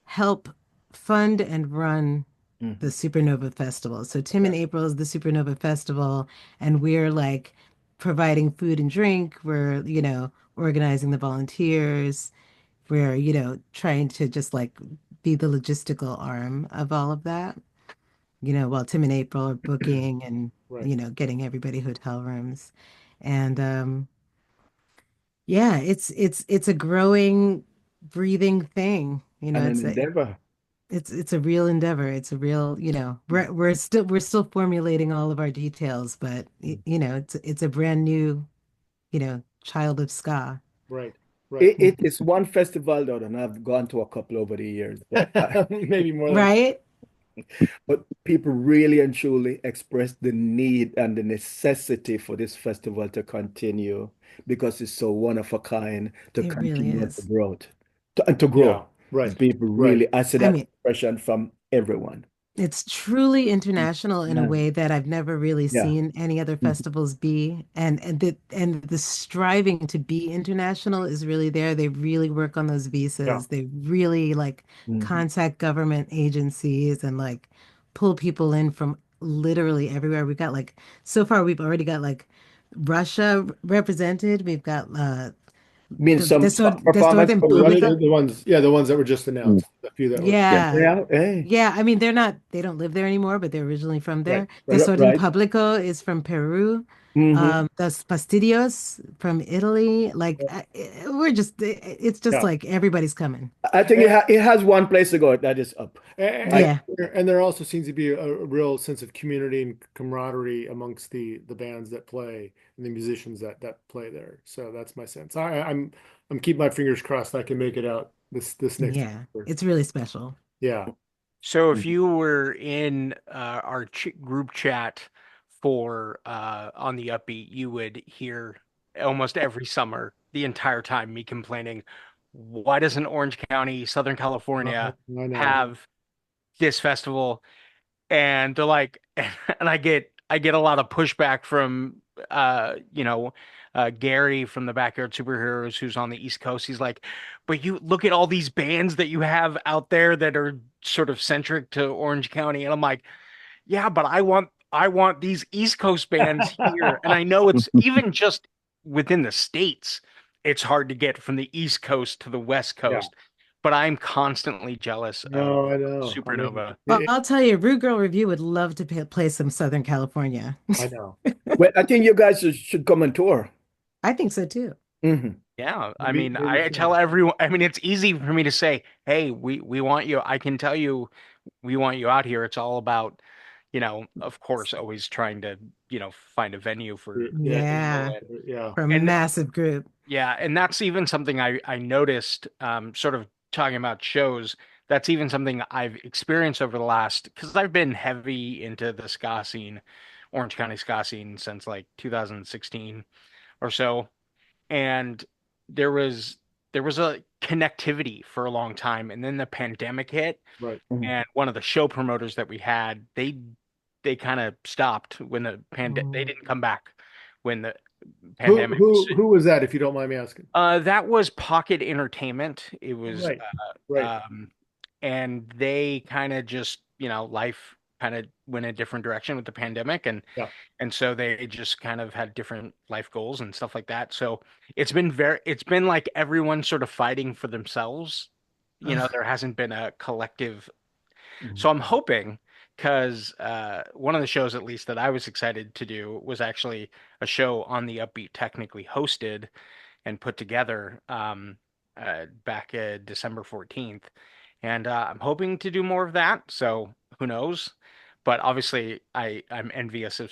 help fund and run the Mhm. Supernova Festival. So Tim Okay. and April is the Supernova Festival, and we're like providing food and drink. We're, organizing the volunteers. We're, trying to just like be the logistical arm of all of that. While Tim and April are booking and, Right. getting everybody hotel rooms. And yeah, it's a growing, breathing thing. And an endeavor. It's a real endeavor. It's a real, we're still formulating all of our details, but it's a brand new, child of ska. Right. Right. It is one festival though, and I've gone to a couple over the years, Maybe more than Right? but people really and truly express the need and the necessity for this festival to continue because it's so one of a kind to It really continue to is. grow. To yeah. grow. Right. People Right. really, I see I that mean, expression from everyone. it's truly international in a Yeah. way that I've never really Yeah. seen any other Mhm. festivals be. And the striving to be international is really there. They really work on those Yeah. visas. They really like Mhm. contact government agencies and like pull people in from literally everywhere. We've got like so far we've already got like Russia represented. We've got Mean the some performance Desorden for Russia? Pública. The ones, yeah, the ones that were just Mm. announced, a few that were, Yeah. Yeah. Yeah, hey. Yeah, I mean they don't live there anymore, but they're originally from right. there. Right. Desorden Right. Público is from Peru. Hmm. Los Fastidios from Italy. Like it's just Yeah. like everybody's coming. I think it has one place to go that is up. I Yeah, And there also seems to be a real sense of community and camaraderie amongst the bands that play and the musicians that play there. So that's my sense. I'm keeping my fingers crossed I can make it out this next yeah. year. It's really special. Yeah. So if you were in our group chat for on the Upbeat, you would hear almost every summer, the entire time, me complaining, why doesn't Orange County, Southern California I know. have this festival? And they're like, and I get a lot of pushback from Gary from the Backyard Superheroes, who's on the East Coast. He's like, but you look at all these bands that you have out there that are sort of centric to Orange County. And I'm like, yeah, but I want these East Coast bands here. And I know it's even just within the states, it's hard to get from the East Coast to the West Yeah. Coast. But I'm constantly jealous No, of I know. Supernova. Well, I'll tell you, Girl Revue would love to play some Southern California. I know. Well, I think you guys should come on tour. I think so too. Mhm. Yeah, I Maybe- mean, maybe I so. tell everyone, I mean, it's easy for me to say, hey, we want you. I can tell you we want you out here. It's all about, of course, always trying to, find a venue for Yeah. Yeah. For a And- massive group. yeah, and that's even something I noticed, sort of talking about shows. That's even something I've experienced over the last, because I've been heavy into the ska scene, Orange County ska scene since like 2016 or so. And there was a connectivity for a long time, and then the pandemic hit, Right. and one of the show promoters that we had, they kind of stopped when they didn't come back when the pandemic. Who was that, if you don't mind me asking? That was Pocket Entertainment. It was Right. and they kind of just, life kind of went a different direction with the pandemic, and Yeah. and so they just kind of had different life goals and stuff like that. So it's been like everyone sort of fighting for themselves. There hasn't been a collective. So I'm hoping, because one of the shows, at least, that I was excited to do was actually a show on the Upbeat, technically hosted and put together back December 14th. And I'm hoping to do more of that. So who knows? But obviously, I'm envious of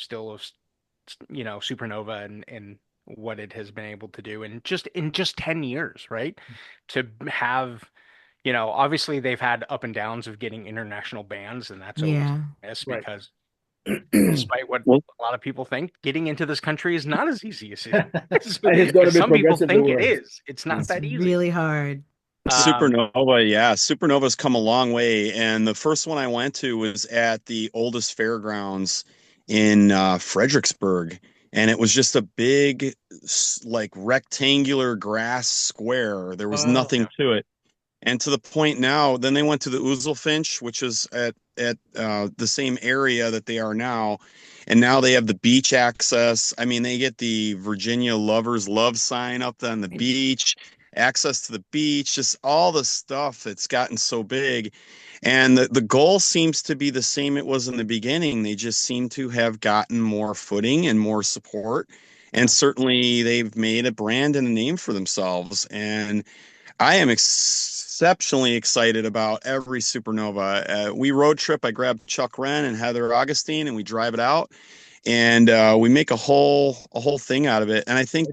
Supernova and what it has been able to do in just 10 years, right? To have, obviously they've had up and downs of getting international bands, and that's always Yeah. a miss, Right. because despite what a lot of people think, getting into this country is not as easy as And it's gonna as be some people think progressively it worse. is. It's not It's that easy. really hard. Supernova, yeah, Supernova's come a long way, and the first one I went to was at the oldest fairgrounds in Fredericksburg, and it was just a big, like rectangular grass square. There was Wow. nothing to it, and to the point now. Then they went to the Ouzelfinch, which is at the same area that they are now, and now they have the beach access. I mean, they get the Virginia Lovers Love sign up on the beach, access to the beach, just all the stuff that's gotten so big. And the goal seems to be the same it was in the beginning. They just seem to have gotten more footing and more support. And certainly they've made a brand and a name for themselves. And I am exceptionally excited about every Supernova. We road trip. I grab Chuck Wren and Heather Augustine, and we drive it out, and we make a whole thing out of it. And I think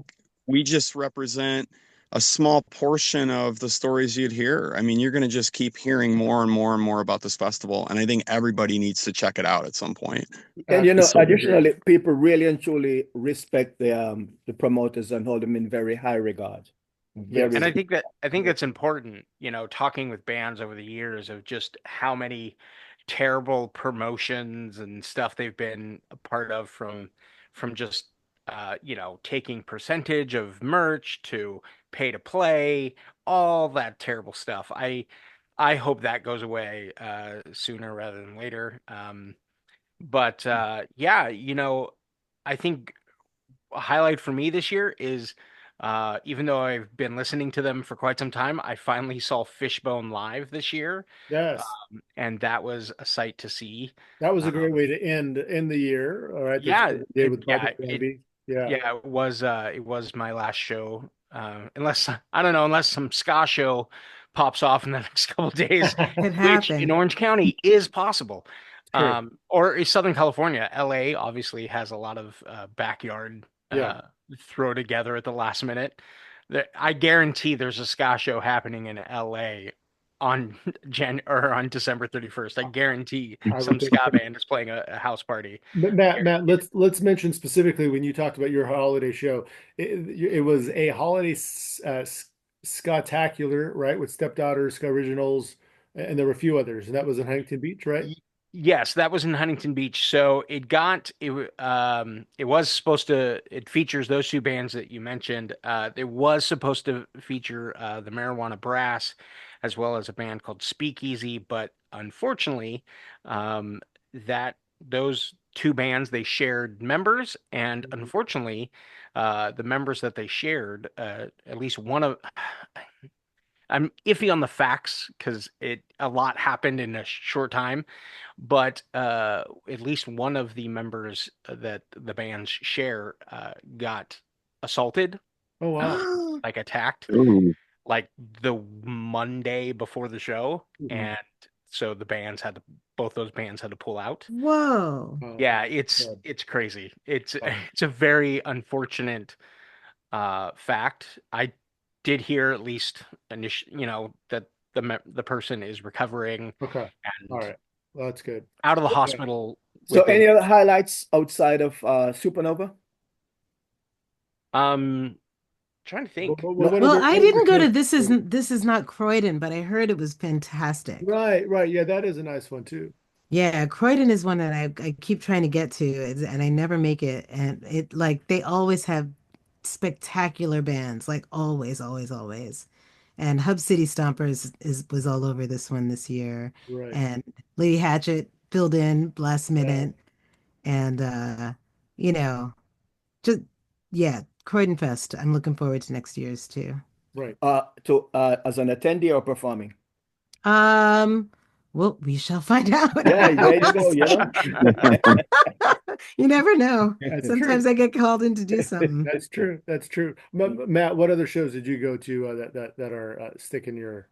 we just represent a small portion of the stories you'd hear. I mean, you're going to just keep hearing more and more and more about this festival, and I think everybody needs to check it out at some point. And So- additionally, people really and truly respect the promoters and hold them in very high regard. Yes. And I think that's important, talking with bands over the years of just how many terrible promotions and stuff they've been a part of, from just taking percentage of merch to pay to play, all that terrible stuff. I hope that goes away sooner rather than later. But yeah, I think a highlight for me this year is, even though I've been listening to them for quite some time, I finally saw Fishbone live this year, Yes. and that was a sight to see. That was a great way to end the year. All right. Yeah, That's what we did with yeah, Project Bambi. Yeah. Yeah, it was my last show. Unless I don't know, unless some ska show pops off in the next couple of days, Could which in happen. Orange County is possible. True. Or in Southern California. LA obviously has a lot of backyard Yeah. throw together at the last minute. I guarantee there's a ska show happening in LA on on December 31st. I guarantee I some would think. ska band is playing a house party. Matt, let's mention specifically when you talked about your holiday show, it was a holiday ska-tacular, right, with Stepdaughter, Ska Originals, and there were a few others, and that was in Huntington Beach, right? Yes, that was in Huntington Beach. So it was supposed to, it features those two bands that you mentioned. It was supposed to feature the Marijuana Brass as well as a band called Speakeasy, but unfortunately, um, that those two bands, they shared members, and unfortunately, the members that they shared, at least one of I'm iffy on the facts because a lot happened in a short time, but at least one of the members that the bands share got assaulted, Oh wow. like attacked, Ooh. like the Monday before the show, Mhm. and so both those bands had to pull out. Whoa. Oh, Yeah, God. it's crazy. It's Oh, it's a very unfortunate fact. I did hear at least that the person is recovering okay. All and right. Well, that's good. out of the Okay. hospital So within any other highlights outside of Supernova? um trying to think. No. Well, I What other didn't go to shows? This Is Not Croydon, but I heard it was fantastic. Right, right. Yeah, that is a nice one too. Yeah, Croydon is one that I keep trying to get to, and I never make it. And it like they always have spectacular bands, like always, always, always. And Hub City Stompers was all over this one this year. Right. And Lady Hatchet filled in last Yeah, minute. And you know, just yeah, Croydon Fest. I'm looking forward to next year's too. right. To as an attendee or performing? Um, well, we shall find out. Yeah, there you go, you know. You never know. That's true. Sometimes I get called in to do something. That's true. That's true. Matt, what other shows did you go to that are sticking your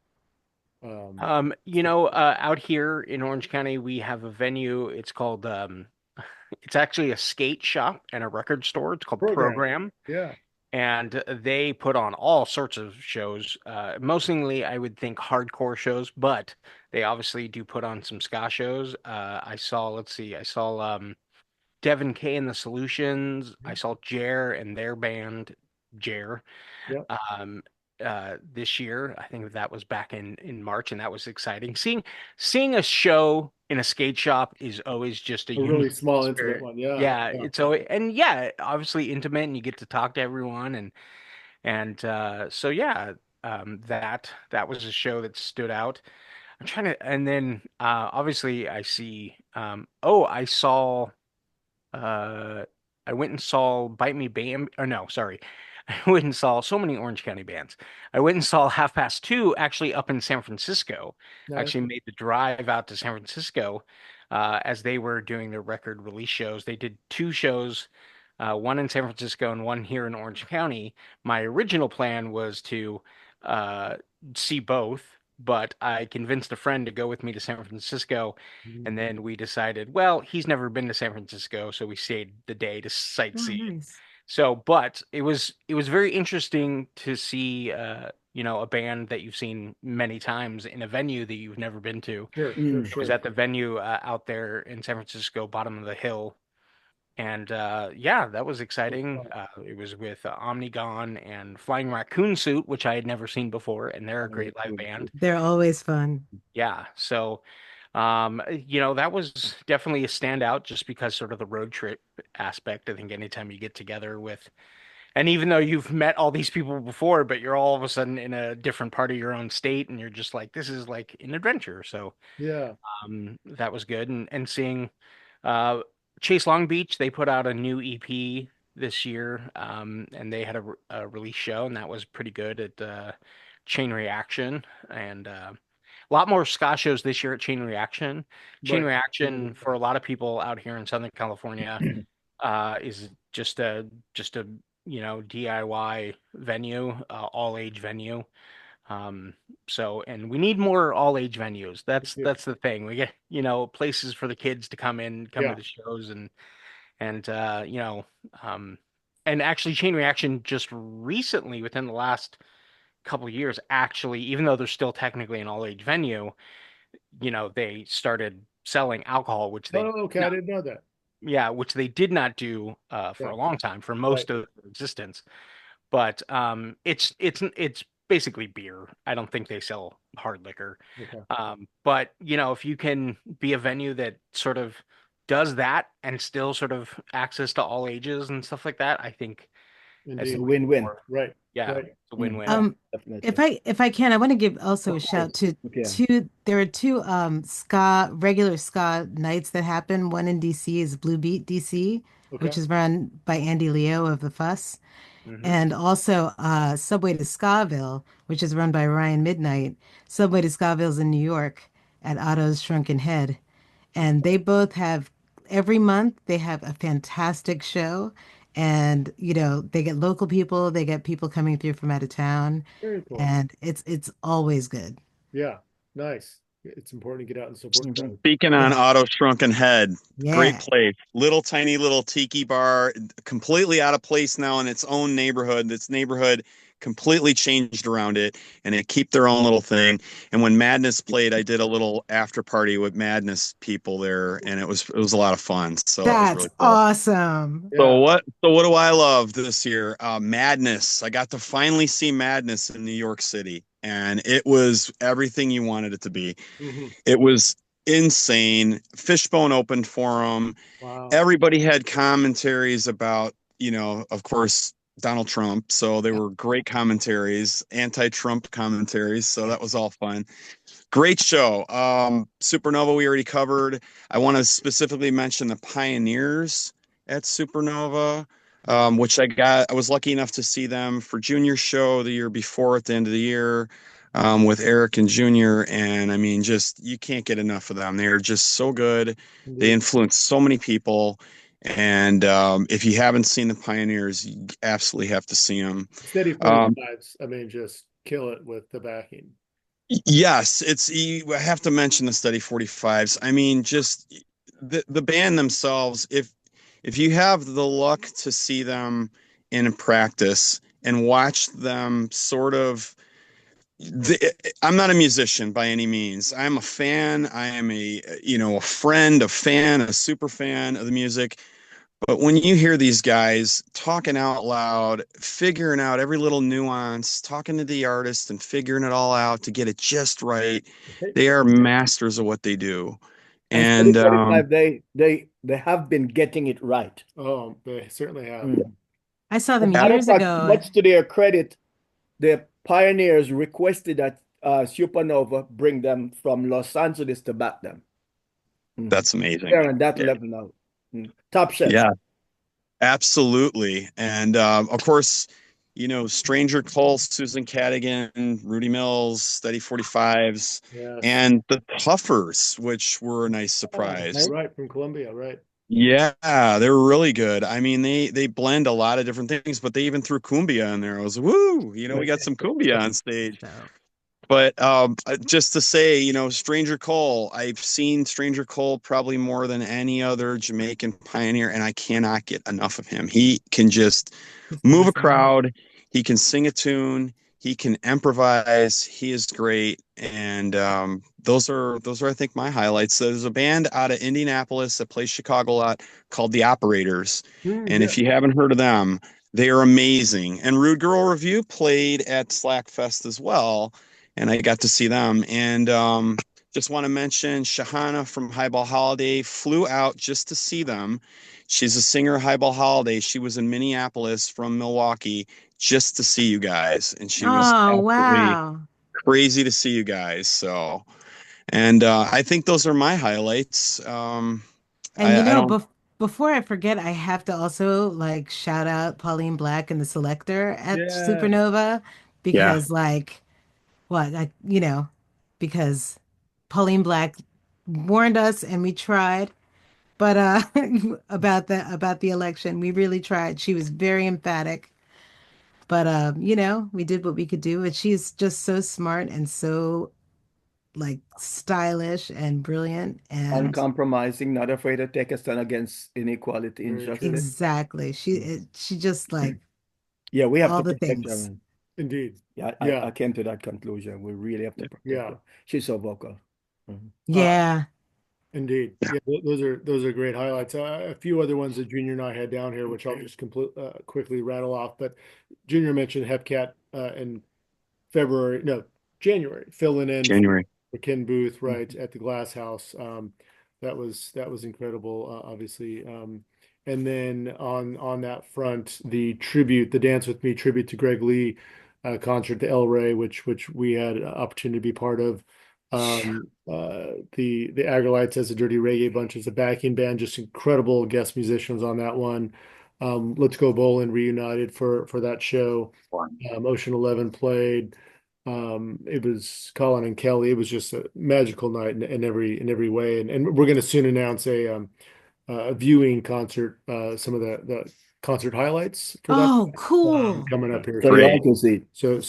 um Out here in Orange County, we have a venue. It's called it's actually a skate shop and a record store. It's called program? Program. Yeah. And they put on all sorts of shows. Mostly, I would think hardcore shows, but they obviously do put on some ska shows. Let's see, I saw Devin K and the Solutions. I saw Jer and their band, Jer, Yeah. um, this year. I think that was back in March, and that was exciting. Seeing a show in a skate shop is always just a A really unique small, intimate experience. one. Yeah. Yeah, Yeah. it's always, and yeah, obviously intimate, and you get to talk to everyone, so yeah, that was a show that stood out. I'm trying to, and then obviously I see. I saw. Uh, I went and saw Bite Me Bam. Or no, sorry, I went and saw so many Orange County bands. I went and saw Half Past Two actually up in San Francisco. Nice. Actually made the drive out to San Francisco as they were doing their record release shows. They did two shows, one in San Francisco and one here in Orange County. My original plan was to uh, see both, but I convinced a friend to go with me to San Francisco, Mhm. and then we decided, well, he's never been to San Francisco, so we stayed the day to Oh, sightsee. nice. So, but it was very interesting to see a band that you've seen many times in a venue that you've never been to. Sure, sure, Mm. It was sure. at the venue out there in San Francisco, bottom of the hill. And yeah, that was exciting. It was with Omnigone and Flying Raccoon Suit, which I had never seen before, and they're a great live band. They're always fun. Yeah, so that was definitely a standout just because sort of the road trip aspect. I think anytime you get together with, and even though you've met all these people before, but you're all of a sudden in a different part of your own state, and you're just like, this is like an adventure. So Yeah. that was good, and seeing uh, Chase Long Beach, they put out a new EP this year, and they had a release show, and that was pretty good at Chain Reaction, and a lot more ska shows this year at Chain Reaction. Chain Right. Reaction for a lot of people out here in Southern California is just a DIY venue, all age venue. Um, and we need more all age venues. Yeah. That's the thing. We get, places for the kids to come to Yeah. the shows and um and actually Chain Reaction just recently within the last couple of years, actually, even though they're still technically an all-age venue, they started selling alcohol, which they Oh, okay. I didn't know that. which they did not do for Yeah. a long time, for Right. most of their existence. But it's basically beer. I don't think they sell hard liquor. Okay. But if you can be a venue that sort of does that and still sort of access to all ages and stuff like that, I think Indeed. It's a win-win. Right. yeah, Right. it's a win-win. Definitely. If I can, I want to give also a shout to Okay. there are two regular ska nights that happen. One in DC is Blue Beat DC, Okay. which is run by Andy Leo of The Fuss. Mhm. And also Subway to Skaville, which is run by Ryan Midnight. Subway to Skaville's in New York at Otto's Shrunken Head. And they both have, every month, they have a fantastic show. And, they get local people, they get people coming through from out of town. Very cool. And it's always good. Yeah. Nice. It's important to get out and support those. Speaking on Auto Shrunken Head, great Yeah. place. Little tiny little tiki bar, completely out of place now in its own neighborhood. This neighborhood completely changed around it, and they keep their own little thing. And when Madness played, I did a little after party with Madness people there, and it was a lot of fun. So that was That's really cool. awesome. Yeah. So what do I love this year? Madness. I got to finally see Madness in New York City, and it was everything you wanted it to be. Mhm. It was insane. Fishbone opened for them. Wow. Everybody had commentaries about, of course, Donald Trump. So they were great commentaries, anti-Trump commentaries. So that was all fun. Great show. Supernova we already covered. I want to specifically mention the Pioneers at Supernova, which I was lucky enough to see them for Junior show the year before at the end of the year, with Eric and Junior. And I mean, just you can't get enough of them. They're just so good. They Indeed. influence so many people. And if you haven't seen the Pioneers, you absolutely have to see them. Steady 45s. I mean, just kill it with the backing. Yes, I have to mention the Steady 45s. I mean, just the band themselves, if you have the luck to see them in practice and watch them sort of I'm not a musician by any means. I'm a fan. I am a friend, a fan, a super fan of the music. But when you hear these guys talking out loud, figuring out every little nuance, talking to the artist and figuring it all out to get it just right, they are masters of what they do. And And 45, they have been getting it right. Oh, they certainly have. I saw them Matter of years fact, ago. much to their credit, the Pioneers requested that Supernova bring them from Los Angeles to back them. that's amazing. They're on that Yeah. level now. Top shelf. Yeah, absolutely. And of course, Stranger Cole, Susan Cadigan, Rudy Mills, Steady 45s, Yes. and the Tuffers, which were a nice surprise. Right, from Columbia, right. Yeah, they're really good. I mean, they blend a lot of different things, but they even threw cumbia in there. I was, woo, we got some cumbia on stage. So, But just to say, Stranger Cole, I've seen Stranger Cole probably more than any other Jamaican pioneer, and I cannot get enough of him. He can just move a crowd. He can sing a tune. He can improvise. He is great. And those are, I think, my highlights. There's a band out of Indianapolis that plays Chicago a lot called The Operators. And if you haven't heard of them, they are amazing. And Girl Revue played at Slack Fest as well. And I got to see them. And just want to mention Shahana from Highball Holiday flew out just to see them. She's a singer, Highball Holiday. She was in Minneapolis from Milwaukee just to see you guys. And she was wow. crazy to see you guys. So, and I think those are my highlights. And I don't, before I forget, I have to also shout out Pauline Black and the Selector at Supernova because because Pauline Black warned us and we tried, but about the election, we really tried. She was very emphatic, but we did what we could do, and she's just so smart and so stylish and brilliant and Uncompromising, not afraid to take a stand against inequality, Very injustice. true. exactly. She just Yeah, we have all to the protect things. her. Indeed. Yeah, Yeah. I came to that conclusion. We really have to protect Yeah. her. She's so vocal. Mhm. Yeah. Indeed. Yeah, those are great highlights. A few other ones that Junior and I had down here, which I'll just quickly rattle off. But Junior mentioned Hepcat in February, no, January, filling in January. for Ken Booth, right, at the Glass House. That was incredible, obviously. And then on that front, the Dance With Me tribute to Greg Lee concert, the El Rey, which we had an opportunity to be part of. The Aggrolites as a Dirty Reggae Bunch as a backing band, just incredible guest musicians on that one. Let's Go Bowling reunited for that show. Ocean 11 played. It was Colin and Kelly. It was just a magical night in every way. And we're going to soon announce a viewing concert, some of the concert highlights for that Oh, cool. coming up here. So you all can see. So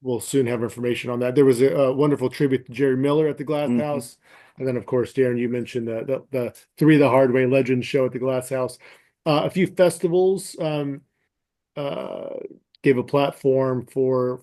we'll soon have information on that. There was a wonderful tribute to Jerry Miller at the Glass House. And then, of course, Darren, you mentioned the Three the Hard Way Legends show at the Glass House. A few festivals gave a platform for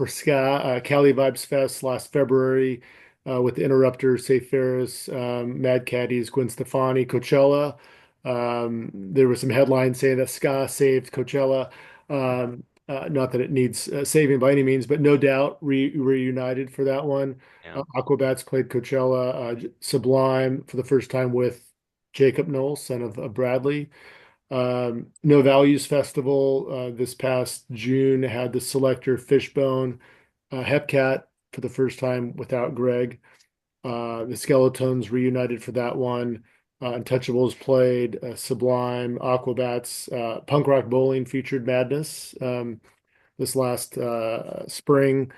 ska. Cali Vibes Fest last February with the Interrupters, Safe Ferris, Mad Caddies, Gwen Stefani, Coachella. There were some headlines saying that ska saved Coachella. Not that it needs saving by any means, but no doubt reunited for that one. Yeah. Aquabats played Coachella. Sublime for the first time with Jacob Knowles, son of Bradley. No Values Festival this past June had the Selector, Fishbone, Hepcat for the first time without Greg. The Skeletons reunited for that one. Untouchables played, Sublime, Aquabats, Punk Rock Bowling featured Madness this last spring.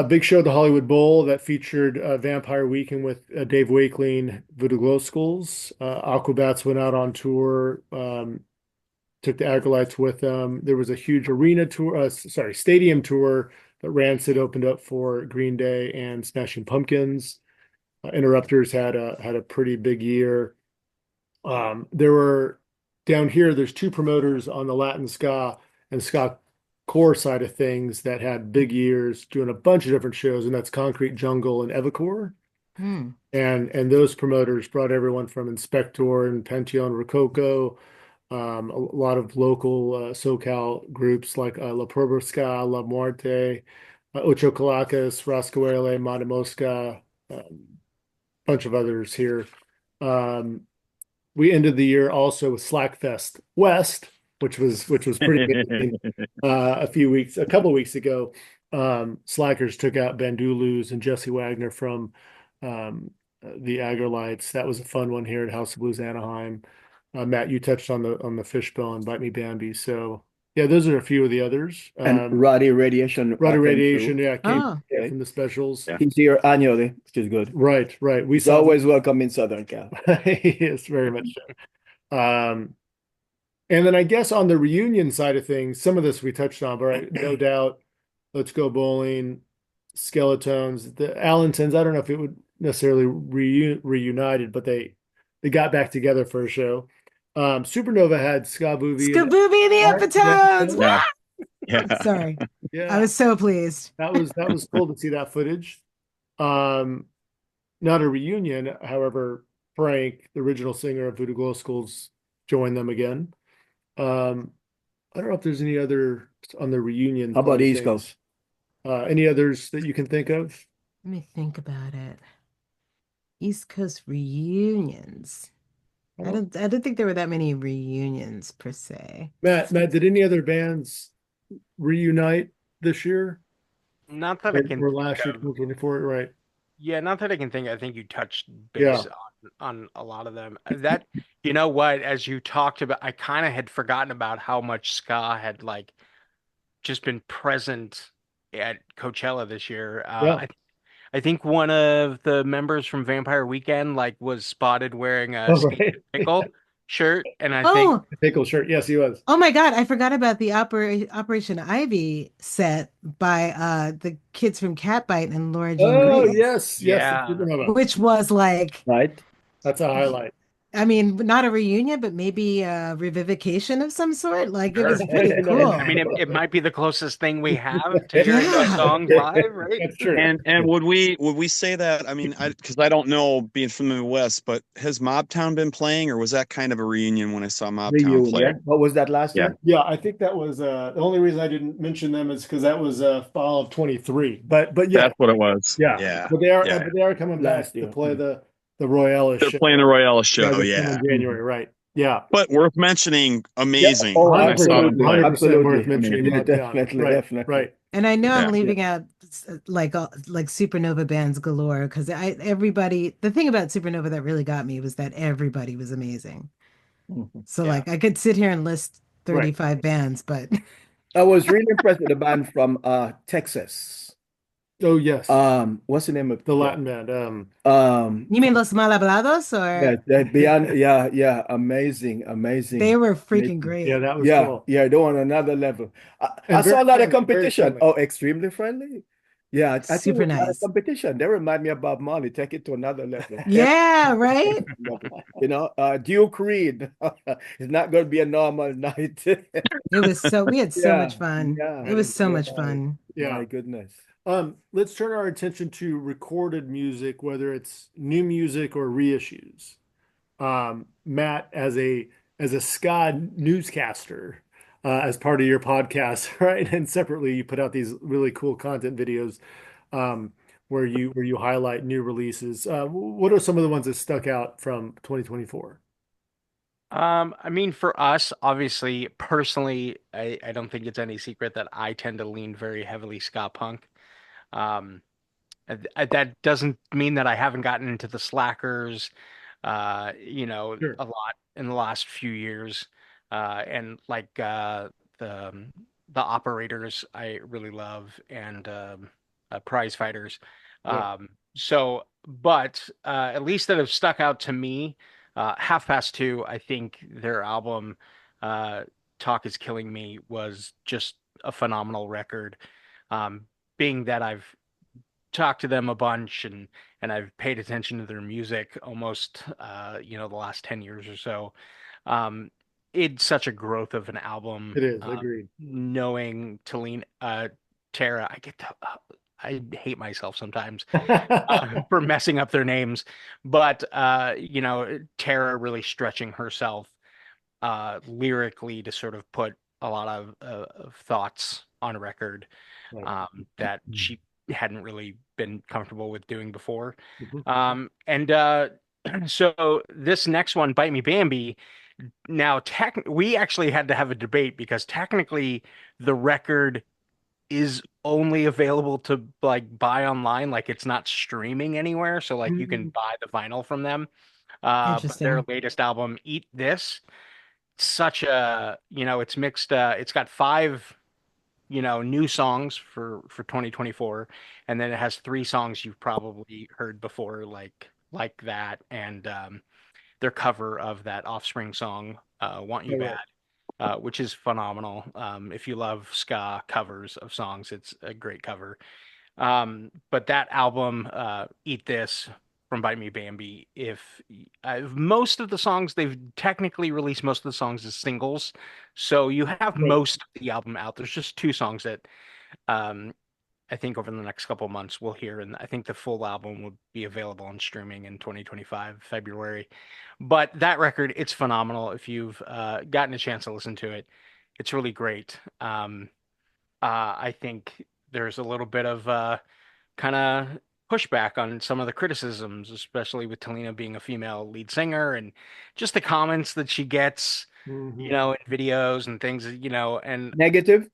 Big show at the Hollywood Bowl that featured Vampire Weekend with Dave Wakeling, Voodoo Glow Skulls. Aquabats went out on tour, took the Aggrolites with them. There was a huge arena tour, stadium tour that Rancid opened up for Green Day and Smashing Pumpkins. Interrupters had a pretty big year. There were down here, there's two promoters on the Latin ska and ska core side of things that had big years doing a bunch of different shows, and that's Concrete Jungle and Evacore. And those promoters brought everyone from Inspector and Panteon Rococo, a lot of local SoCal groups like La Proba Ska, La Muerte, Ocho Calacas, Rascahuele, Mata Mosca, bunch of others here. We ended the year also with Slackfest West, which was pretty amazing. A couple weeks ago, Slackers took out Bandulus and Jesse Wagner from the Aggrolites. That was a fun one here at House of Blues Anaheim. Matt, you touched on the Fishbone, Bite Me Bambi. So yeah, those are a few of the others. And Roddy Radiation. Yeah, came from the specials. Yeah. He's here annually, which is good. Right. He's always welcome in Southern Cal. Yes, very much so. And then I guess on the reunion side of things, some of this we touched on, but right, no doubt, Let's Go Bowling, Skeletons, the Allentons. I don't know if it would necessarily reunited, but they got back together for a show. Supernova had Ska Boovie and the Epitones. Yeah. Sorry. Yeah. I was so pleased. That was cool to see that footage. Not a reunion, however, Frank, the original singer of Voodoo Glow Skulls, joined them again. I don't know if there's any other on the reunion. How about East Coast? Any others that you can think of? Let me think about it. East Coast reunions. I don't think there were that many reunions per se. Matt, did any other bands reunite this year? Not that I can. Or last year, 2024, right? Yeah, not that I can think. I think you touched base on a lot of them. That, you know what, as you talked about, I kind of had forgotten about how much ska had like just been present at Coachella this year. I think one of the members from Vampire Weekend like was spotted wearing a Steve Pickle shirt, and I think Pickle shirt. Yes, he was. Oh my God, I forgot about the Operation Ivy set by the kids from Catbite and Laura Jean Grace. Yes, Yeah. Which was like right. That's a highlight. I mean, not a reunion, but maybe a revivication of some sort. Like it Sure. was pretty No, cool. I mean, it might be the closest thing we have to hearing those Yeah. songs live, right? That's true. And would we say that? I mean, because I don't know, being from the West, but has Mobtown been playing, or was that kind of a reunion when I saw Mobtown play? Reunion. What was that last Yeah. year? Yeah, I think that was the only reason I didn't mention them is because that was fall of 23. But yeah, That's what it was. yeah. Yeah. But they Yeah. are coming back Last to year. play the Royale They're show. playing the Royale Yeah, show. this Yeah. coming January, right? Yeah. But worth mentioning, amazing. Oh, When I saw them absolutely. play. 100% Absolutely. worth mentioning. Yeah, Mobtown. definitely, Right, definitely. right. And I know I'm Yeah. leaving out like Supernova bands galore because everybody, the thing about Supernova that really got me was that everybody was amazing. Mhm. So Yeah. like I could sit here and list Right. 35 bands, but I was really impressed with the band from Texas. Oh, yes. What's the name of The Latin band. you mean Los Mal Hablados yeah, or beyond, yeah, amazing, they amazing. were freaking Amazing. great. Yeah, that was Yeah, cool. yeah, they're on another level. I And saw a very lot of friendly, very competition. friendly. Oh, extremely friendly. Yeah, I think Super with a lot of nice. competition. They remind me of Bob Marley. Take it to another level. Yeah, right? You know, Duke Reed. It's not going to be a normal night. We had so Yeah, much fun. yeah, It was so much yeah. fun. Yeah. My goodness. Let's turn our attention to recorded music, whether it's new music or reissues. Matt, as a ska newscaster, as part of your podcast, right? And separately, you put out these really cool content videos, where you highlight new releases. What are some of the ones that stuck out from 2024? I mean, for us, obviously, personally, I don't think it's any secret that I tend to lean very heavily ska punk. Um, that doesn't mean that I haven't gotten into the Slackers, Sure. a lot in the last few years, and like the Operators I really love, and Prize Fighters. Yeah. But at least that have stuck out to me. Half Past Two, I think their album, uh, Talk Is Killing Me, was just a phenomenal record. Um, Being that I've talked to them a bunch, and I've paid attention to their music almost the last 10 years or so. It's such a growth of an album. It is. Agreed. Knowing Tara, I hate myself sometimes for messing up their names, but Tara really stretching herself lyrically to sort of put a lot of thoughts on a record Right. that she hadn't really been comfortable with doing before. Mhm. And so this next one, Bite Me Bambi, now we actually had to have a debate because technically the record is only available to like buy online, like it's not streaming anywhere, so like you can buy the vinyl from them. But their Interesting. latest album, Eat This, such a, it's mixed, it's got five new songs for 2024, and then it has three songs you've probably heard before, like that, and their cover of that Offspring song, Want You Oh, right. Bad, which is phenomenal. If you love ska covers of songs, it's a great cover. But that album, Eat This from Bite Me Bambi, if most of the songs, they've technically released most of the songs as singles, so you have Right. most of the album out. There's just two songs that um, I think over the next couple of months we'll hear, and I think the full album will be available on streaming in 2025, February. But that record, it's phenomenal. If you've gotten a chance to listen to it, it's really great. I think there's a little bit of kind of pushback on some of the criticisms, especially with Talina being a female lead singer and just the comments that she gets, Mhm. in videos and things, and Negative?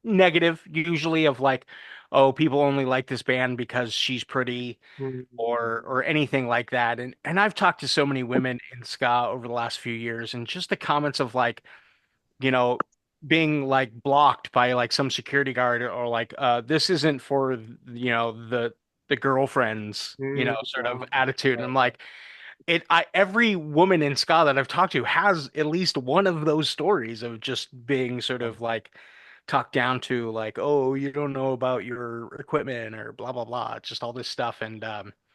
negative usually of like, oh, people only like this band because she's pretty Mhm. or anything like that. And I've talked to so many women in ska over the last few years, and just the comments of like, you know, being like blocked by like some security guard, or like this isn't for the girlfriends, sort of attitude. And I'm like, every woman in ska that I've talked to has at least one of those stories of just being sort of like talked down to, like, oh, you don't know about your equipment or blah blah blah, just all this stuff. And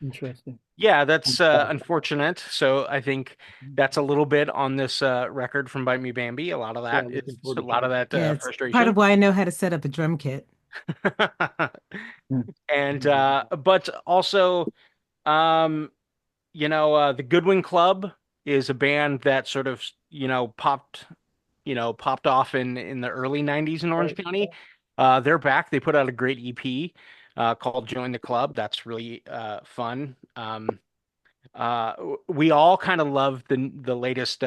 Interesting. yeah, that's unfortunate. So I think that's a little bit on this record from Bite Me Bambi. A lot of Yeah, that looking is forward a to lot of checking. that Yeah, it's part frustration. of why I know how to set up a drum kit. And but also, um, the Goodwin Club is a band that sort of, popped off in the early 90s in Orange Right. County. They're back. They put out a great EP called Join the Club. That's really fun. We all kind of love the latest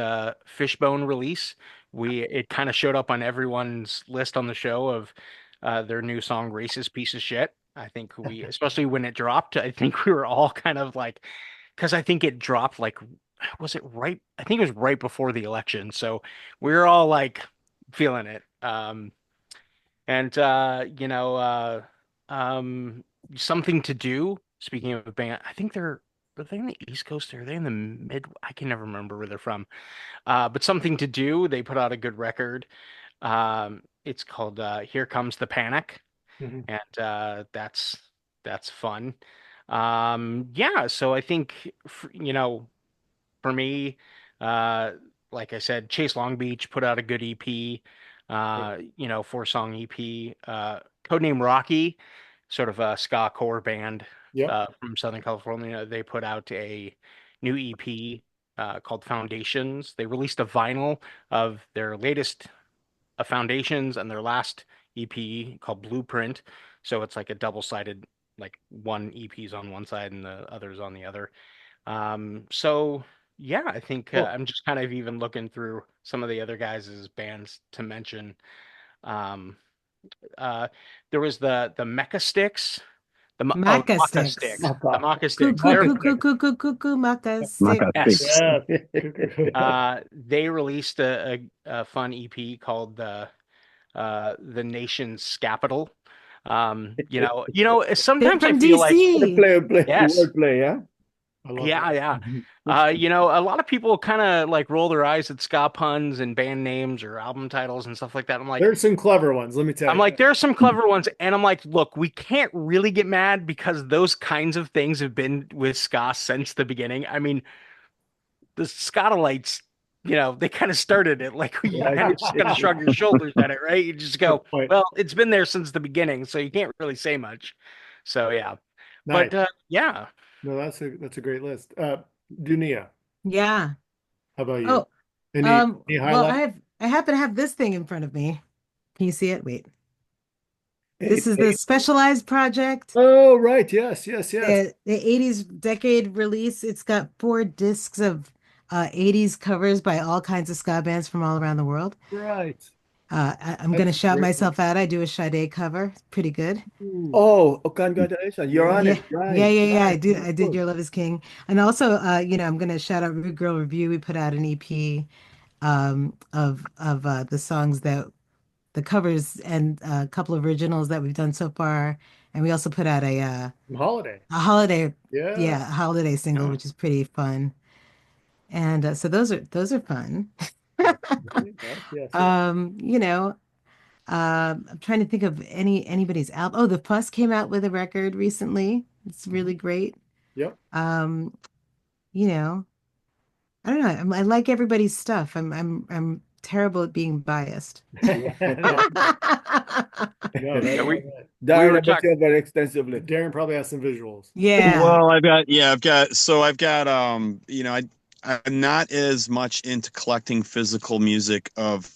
Fishbone release. It kind of showed up on everyone's list on the show of their new song "Racist Piece of Shit." I think especially when it dropped, I think we were all kind of like, because I think it dropped like, was it right? I think it was right before the election, so we were all like feeling it. And something to do. Speaking of a band, I think are they in the East Coast or are they in the mid? I can never remember where they're from. But something to do. They put out a good record. It's called "Here Comes the Panic," Mhm. and that's fun. Yeah, so I think for me, uh, like I said, Chase Long Beach put out a good EP, 4-song EP. Codename Rocky, sort of a ska core band Yep. from Southern California. They put out a new EP called Foundations. They released a vinyl of their latest Foundations and their last EP called Blueprint. So it's like a double-sided, like one EP's on one side and the other's on the other. So yeah, I think Cool. I'm just kind of even looking through some of the other guys' bands to mention. Um, uh, there was the Mecha Sticks, Maca Maca sticks. Sticks, the Maka. Maca Coo, Sticks. coo, They're coo, coo, coo, coo, coo, coo, maca stick. yes. Yeah. They released a fun EP called the Nation's Capital. They're Sometimes I from feel like DC. yes. Wordplay, yeah. I love Yeah, it. yeah. A lot of people kind of like roll their eyes at ska puns and band names or album titles and stuff like that. There's some clever ones, let me tell I'm you. like, there are some clever ones, and I'm like, look, we can't really get mad because those kinds of things have been with ska since the beginning. I mean, the Scotalites, they kind of started it. Like, you kind of just gotta shrug your shoulders at it, right? You just go, Good point. well, it's been there since the beginning, so you can't really say much. So yeah, Nice. but yeah. No, that's a great list. Dunia, Yeah. how about you? Oh, Any well, highlights? I happen to have this thing in front of me. Can you see it? Wait. Hey, This is the hey, Specialized Project, Oh, right. Yes, yes, yes. the 80s decade release. It's got 4 discs of 80s covers by all kinds of ska bands from all around the world. Right. I'm That's gonna a shout great myself out. I do a Sade cover. It's pretty good. one. oh, congratulations. You're on Yeah. Yeah, it. Right. yeah. Right. I did Your Love Is King. And also, I'm gonna shout out Girl Revue. We put out an EP of the songs that the covers and a couple of originals that we've done so far. And we also put out Holiday. a holiday, Yeah. yeah, a holiday single, Yeah. which is pretty fun. And so those are fun. Yes, yes, yes. Um, you know, I'm trying to think of anybody's album. Oh, The Fuss came out with a record recently. It's really great. Yep. Um, you know, I don't know. I like everybody's stuff. I'm terrible at being biased. No, Yeah, we Darren, were I bet talking. you have very extensively. Darren probably has some visuals. Yeah. Well, I've got I'm not as much into collecting physical music of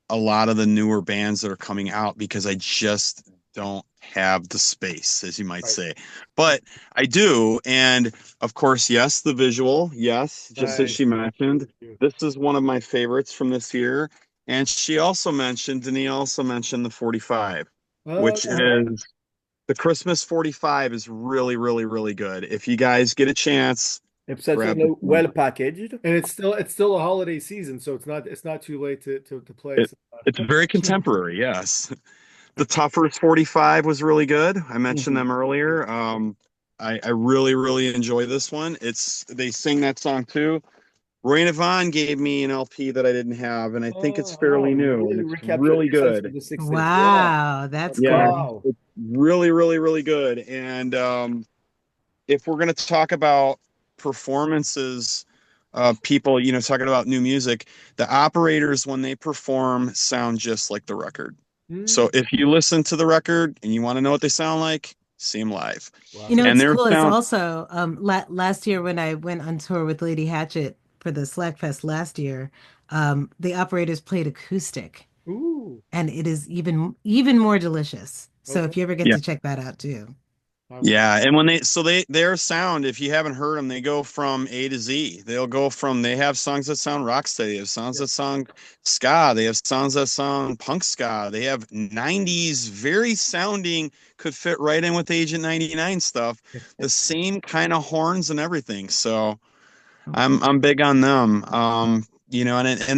a lot of the newer bands that are coming out because I just don't have the space, as you might Right. say. But I do, and of course, yes, the visual, yes, just as Nice. she mentioned, this is one of my favorites from this year. And Denia also mentioned the 45, Oh, which yeah. is the Christmas 45 is really, really, really good. If you guys get a chance, grab Exceptionally this one. well packaged. And it's still a holiday season, so it's not too late to play. It, So, it's very contemporary, yes. The Tuffers 45 was really good. I mentioned them earlier. I really, really enjoy this one. They sing that song too. Roy Navon gave me an LP that I didn't have, and I think it's fairly new, and Really it's recaptured really the essence of good. the 60s. Yeah. Wow, that's Yeah, good. Wow. it's really, really, really good. And if we're going to talk about performances, people, talking about new music, the operators, when they perform, sound just like the record. So if you listen to the record and you want to know what they sound like, see them live. Wow. You know, And it's their cool is sound, also last year when I went on tour with Lady Hatchet for the Slackfest last year, the operators played acoustic, Ooh. and it is even more delicious. So if Okay. you ever get yeah. to check that out too. Yeah, and when their sound, if you haven't heard them, they go from A to Z. They have songs that sound rocksteady, they have songs that sound ska, they have songs that sound punk ska, they have 90s very sounding, could fit right in with Agent 99 stuff, the same kind of horns and everything. So I'm big on them. And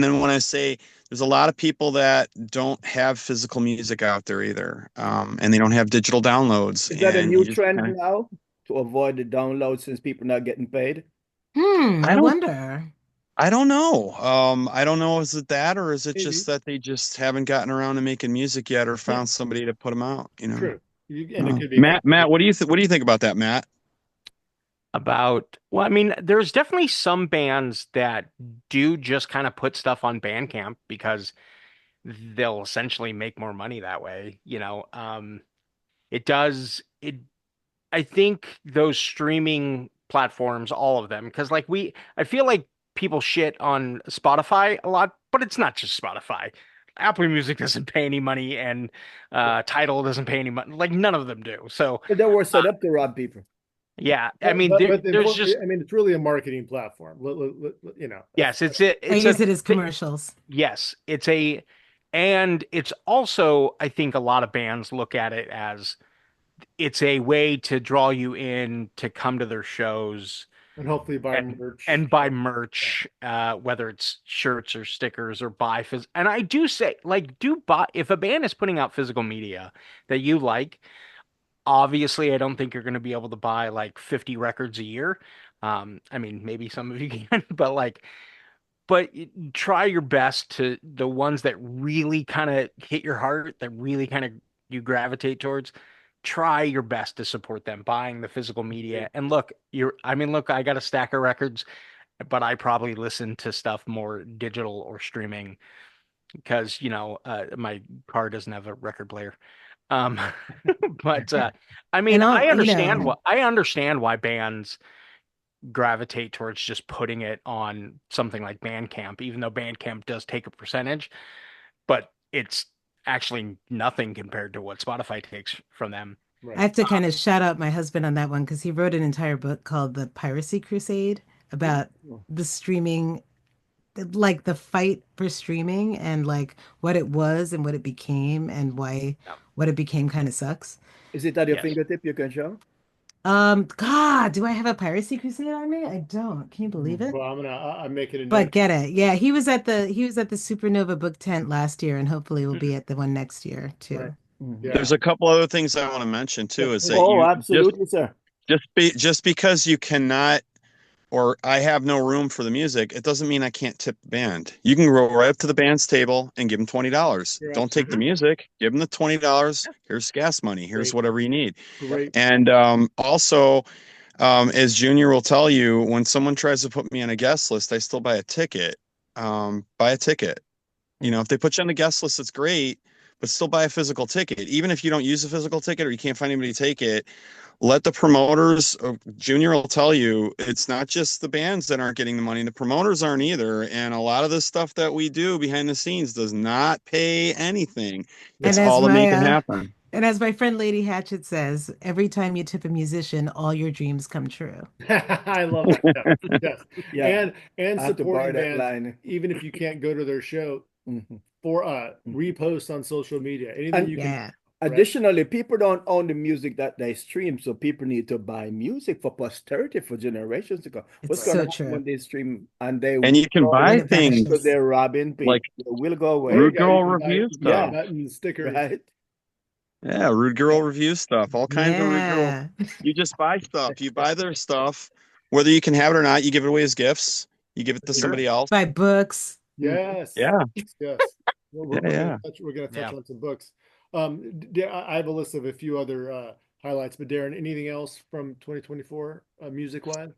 then when I say there's a lot of people that don't have physical music out there either, and they don't have digital downloads, Is that a and you new just trend kind of, now to avoid the download since people not getting paid? I I don't wonder. I don't know. I don't know. Is it that, or is it Maybe. just that they just haven't gotten around to making music yet, or found somebody to put them out? True. And it could be Matt, what do you think about that, Matt? Well, I mean, there's definitely some bands that do just kind of put stuff on Bandcamp because they'll essentially make more money that way, it does it I think those streaming platforms, all of them, because I feel like people shit on Spotify a lot, but it's not just Spotify. Apple Music doesn't pay any money, and Tidal doesn't pay any money. Like none of them do. So But they were set up to rob people. yeah, I But, mean, but, but the there's important, just I mean, it's really a marketing platform. yes, it's I it's use a it as commercials. yes, and it's also I think a lot of bands look at it as it's a way to draw you in to come to their shows and hopefully buy and merch. buy merch, whether it's shirts or stickers or and I do say do buy if a band is putting out physical media that you like. Obviously, I don't think you're going to be able to buy like 50 records a year. I mean, maybe some of you can, but try your best to the ones that really kind of hit your heart, that really kind of you gravitate towards. Try your best to support them buying the physical media. And look, I got a stack of records, but I probably listen to stuff more digital or streaming because, my car doesn't have a record player. Um, but I mean, And all. I understand why bands gravitate towards just putting it on something like Bandcamp, even though Bandcamp does take a percentage, but it's actually nothing compared to what Spotify takes from them. Right. I have to kind of shout out my husband on that one because he wrote an entire book called The Piracy Crusade about the streaming, like the fight for streaming and like what it was and what it became and why Yeah. what it became kind of sucks. Is it at your Yes. fingertip you can show? God, do I have a Piracy Crusade on me? I don't. Can you believe it? Well, I'm making a But note. get it. Yeah, he was at the Supernova book tent last year and hopefully will be at the one next year too. Right. Mhm. Yeah. There's a couple other things I want to mention too. Is that Oh, you absolutely, sir. just because you cannot, or I have no room for the music, it doesn't mean I can't tip the band. You can go right up to the band's table and give them $20. You're Don't take the absolutely music, give them the $20. Here's gas money. Here's great. whatever you need. Great. And also, as Junior will tell you, when someone tries to put me on a guest list, I still buy a ticket. Buy a ticket. If they put you on the guest list, it's great, but still buy a physical ticket. Even if you don't use a physical ticket or you can't find anybody to take it, let the promoters, Junior will tell you, it's not just the bands that aren't getting the money. The promoters aren't either. And a lot of the stuff that we do behind the scenes does not pay anything. And It's as all to my make it happen. and as my friend Lady Hatchet says, every time you tip a musician, all your dreams come true. I love that. Yes. Yeah. And I have to borrow supporting that bands, line. even if you can't go to their show, Mhm. for repost on social media. Anything And you can. Yeah. Right. additionally, people don't own the music that they stream, so people need to buy music for posterity for generations to come. It's What's going to so happen true. when they stream and they And you can go buy away When it things because vanishes. they're robbing people? like They will go There you away, Rude go. Girl You can buy Revue Yeah. stuff. button stickers. right? Yeah, Rude Girl Revue stuff. All kinds of Rude Girl. Yeah. You just buy stuff. You buy their stuff, whether you can have it or not. You give it away as gifts. You give it to Sure. somebody else. Buy books. Yes. Yeah. Yes. We're Yeah. gonna touch Yeah. on some books. I have a list of a few other highlights, but Darren, anything else from 2024 music wise?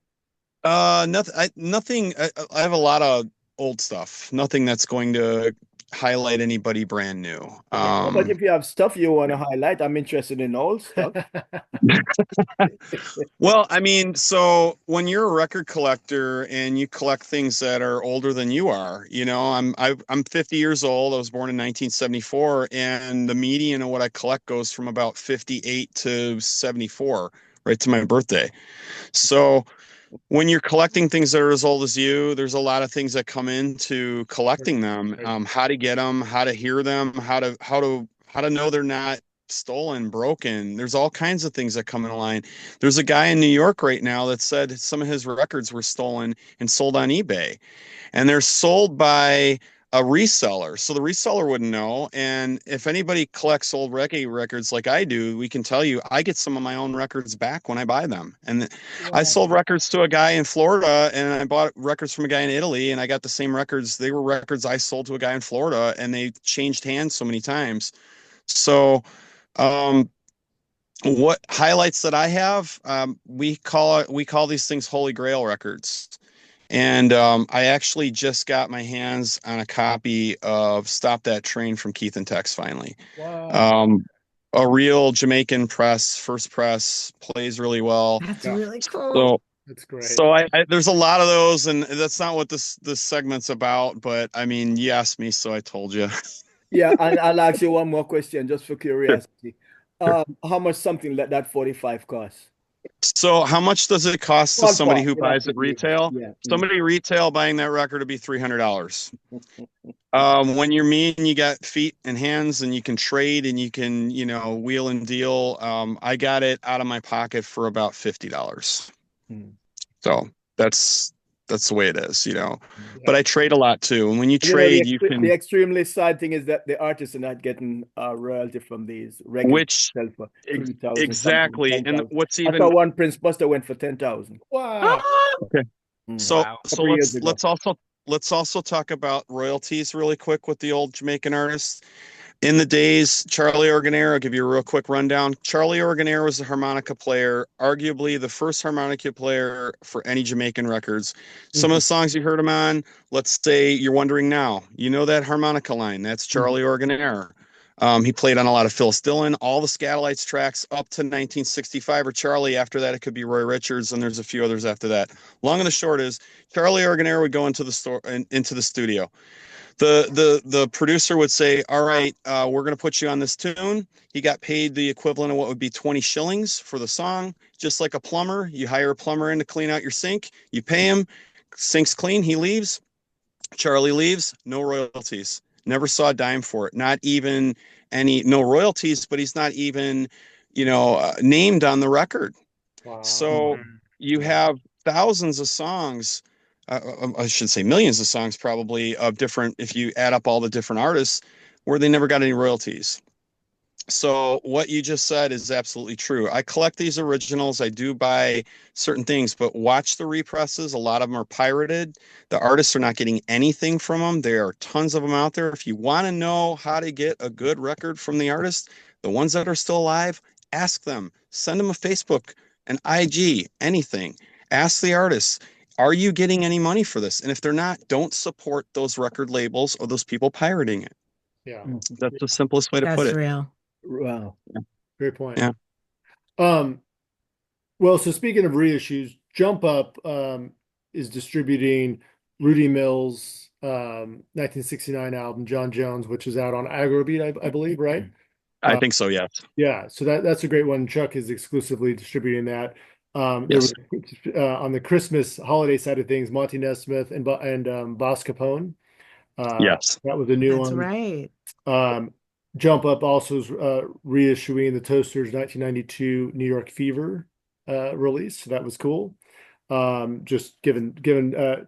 Nothing. I have a lot of old stuff. Nothing that's going to highlight anybody brand new. But if you have stuff you want to highlight, I'm interested in old stuff. Well, I mean, so when you're a record collector and you collect things that are older than you are, I'm 50 years old. I was born in 1974, and the median of what I collect goes from about 58 to 74, right to my birthday. So when you're collecting things that are as old as you, there's a lot of things that come into collecting them. How to get them, how to hear them, how to know they're not stolen, broken. There's all kinds of things that come in line. There's a guy in New York right now that said some of his records were stolen and sold on eBay, and they're sold by a reseller. So the reseller wouldn't know. And if anybody collects old reggae records like I do, we can tell you I get some of my own records back when I buy them. And I sold records to a guy in Florida, and I bought records from a guy in Italy, and I got the same records. They were records I sold to a guy in Florida, and they changed hands so many times. So um, what highlights that I have, we call these things Holy Grail records. And I actually just got my hands on a copy of Stop That Train from Keith and Tex finally. Wow. A real Jamaican press, first press, plays really well. That's Yeah. really cool. So That's great. so I there's a lot of those, and that's not what this segment's about, but I mean, you asked me, so I told you. Yeah, and I'll ask you one more question just for curiosity. Sure. How much something like that 45 costs? So how much does it cost to somebody who buys at retail? Yeah. Somebody retail buying that record would be $300. When you're me and you got feet and hands and you can trade and you can, wheel and deal, I got it out of my pocket for about $50. So that's the way it is, But I trade a lot too. And when you trade, you the can, extremely sad thing is that the artists are not getting royalty from these regular which sell for 3,000 exactly. something, And 10,000. what's I even saw one Prince Buster went for 10,000. Wow. okay. So Wow. so Couple years let's ago. let's also talk about royalties really quick with the old Jamaican artists. In the days, Charlie Organera, I'll give you a real quick rundown. Charlie Organera was a harmonica player, arguably the first harmonica player for any Jamaican records. Some of the songs you heard him on, let's say You're Wondering Now. You know that harmonica line. That's Charlie Organera. He played on a lot of Phyllis Dillon, all the Scatolites tracks up to 1965 or Charlie. After that, it could be Roy Richards, and there's a few others after that. Long and the short is, Charlie Organera would go into the studio. The producer would say, all right, we're going to put you on this tune. He got paid the equivalent of what would be 20 shillings for the song. Just like a plumber, you hire a plumber in to clean out your sink, you pay him, sink's clean, he leaves, Charlie leaves, no royalties. Never saw a dime for it. Not even no royalties, but he's not even, named on the record. Wow. So you have thousands of songs, I should say millions of songs probably of different, if you add up all the different artists, where they never got any royalties. So what you just said is absolutely true. I collect these originals. I do buy certain things, but watch the represses. A lot of them are pirated. The artists are not getting anything from them. There are tons of them out there. If you want to know how to get a good record from the artist, the ones that are still alive, ask them. Send them a Facebook, an IG, anything. Ask the artists, are you getting any money for this? And if they're not, don't support those record labels or those people pirating it. Yeah. That's the simplest way to put That's it. real. Wow. Great point. Yeah. Well, so speaking of reissues, Jump Up is distributing Rudy Mills' 1969 album, John Jones, which is out on Agrobeat, I believe, right? I think so, yes. Yeah, so that's a great one. Chuck is exclusively distributing that. There Yes. was on the Christmas holiday side of things, Monty Nesmith and Boss Capone. Yes. That was a new That's one. right. Jump Up also is reissuing the Toasters 1992 New York Fever release. So that was cool. Just giving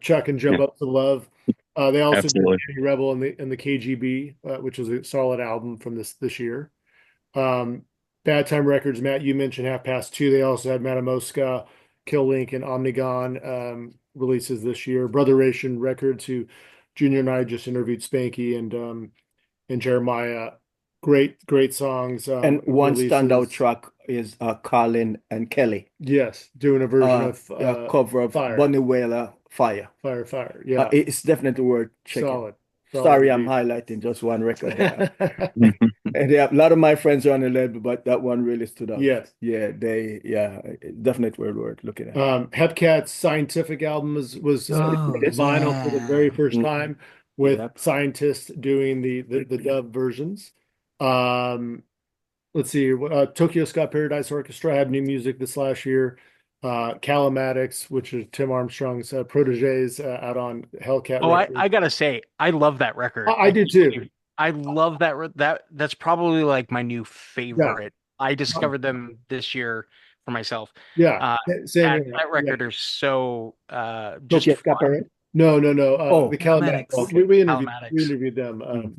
Chuck and Jump Up some love. They also Absolutely. did Danny Rebel and the KGB, which was a solid album from this year. Bad Time Records, Matt, you mentioned Half Past Two. They also had Matamoska, Kill Link, and Omnigon. releases this year. Brother Ration Records, who Junior and I just interviewed Spanky and Jeremiah. Great songs. And one standout Releases. track is Colin and Kelly. Yes, doing a version of a cover of Fire. Bunny Wailer, Fire. Fire. Yeah, It's definitely worth checking. solid Sorry, I'm indeed. highlighting just one record there. And yeah, a lot of my friends are on the label, but that one really stood out. Yes. Yeah, definitely worth looking at. Hepcat's Scientific album was Oh, vinyl for the very first Mhm. time with Yep. scientists doing the dub versions. Let's see, Tokyo Ska Paradise Orchestra had new music this last year. Calamatics, which is Tim Armstrong's proteges, out on Hellcat Oh, Records. I gotta say, I love that record. I do too. I love that's probably like my new favorite. I discovered them this year for myself. Yeah, same That here. record Yeah. are so Tokyo just Ska fun. Parade? No. Oh, The Calamatics. okay. We Calamatics. interviewed them Mhm.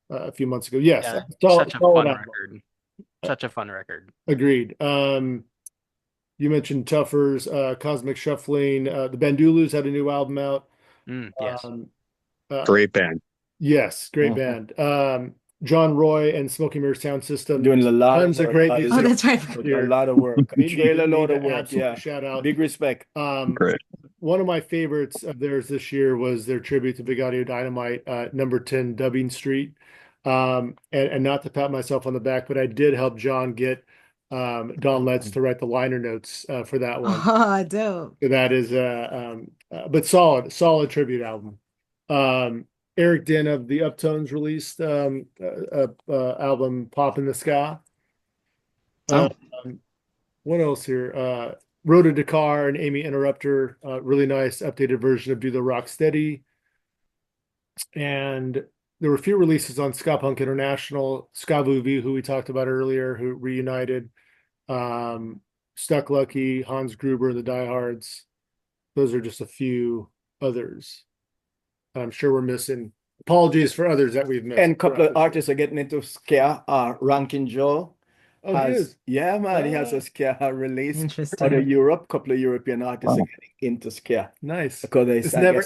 a few months ago. Yes, Yeah, solid such a fun album. record. Such a fun record. Agreed. You mentioned Tuffers, Cosmic Shuffling. The Bandulus had a new album out. Yes. Great band. Yes, great Mhm. band. John Roy and Smoky Mirror Sound System. Doing a lot Tons of of work. great That is oh, music. that's right. a lot of work. A trailer load of Need to work. absolutely Yeah. shout out. Big respect. Great. One of my favorites of theirs this year was their tribute to Big Audio Dynamite, number 10 Dubbing Street. And not to pat myself on the back, but I did help John get Don Letts to write the liner notes for that one. Oh, dope. So that is but solid tribute album. Eric Den of the Uptones released album Pop in the Ska. Oh. What else here? Road to Dakar and Amy Interrupter, really nice updated version of Do the Rocksteady. And there were a few releases on Ska Punk International, Ska Revue, who we talked about earlier, who reunited. Stuck Lucky, Hans Gruber, the Diehards. Those are just a few others. I'm sure we're missing. Apologies for others that we've missed. And a couple of artists are getting into ska. Rankin Joe Oh, has, yeah, man, he has a ska release out of Interesting. Europe. A couple of European artists are getting into ska nice. because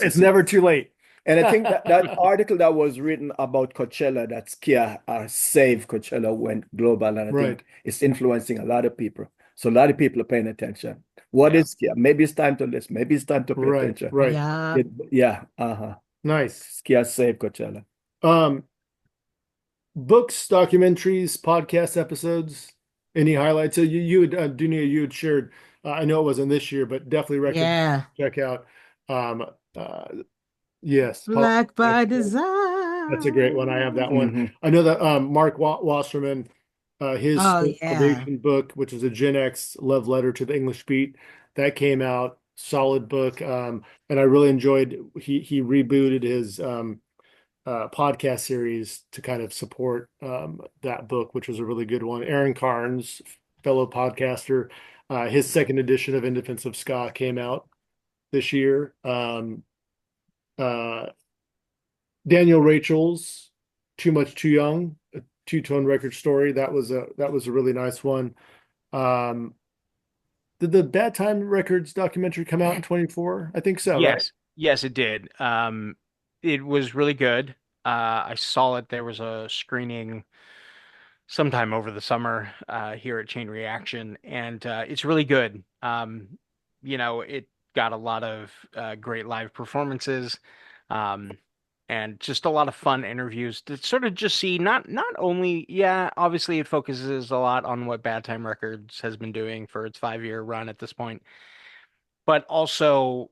It's never too late. And I think that article that was written about Coachella, that ska saved Coachella, went global, and I Right. think it's influencing a lot of people. So a lot of people are paying attention. What is ska? Maybe it's time to listen. Maybe it's time to pay attention. Right. Yeah. Yeah. Nice. Ska saved Coachella. Books, documentaries, podcast episodes. Any highlights? So you had Dunia, you had shared. I know it wasn't this year, but definitely recommend Yeah. check out. Yes, Black by That's a great one. I have that one. Mhm. I know that Mark Wasserman, his Oh, Salvation book, which is a Gen X love letter to the English beat, that came out. Solid book. And I really enjoyed. He rebooted his podcast series to kind of support that book, which was a really good one. Aaron Carnes, fellow podcaster, his second edition of In Defense of Ska came out this year. Daniel Rachel's Too Much Too Young, a two-tone record story. That was a really nice one. Did the Bad Time Records documentary come out in 24? I think so, right? Yes, it did. It was really good. I saw it. There was a screening sometime over the summer here at Chain Reaction, and it's really good. It got a lot of great live performances, and just a lot of fun interviews to sort of just see not only, obviously it focuses a lot on what Bad Time Records has been doing for its 5-year run at this point, but also,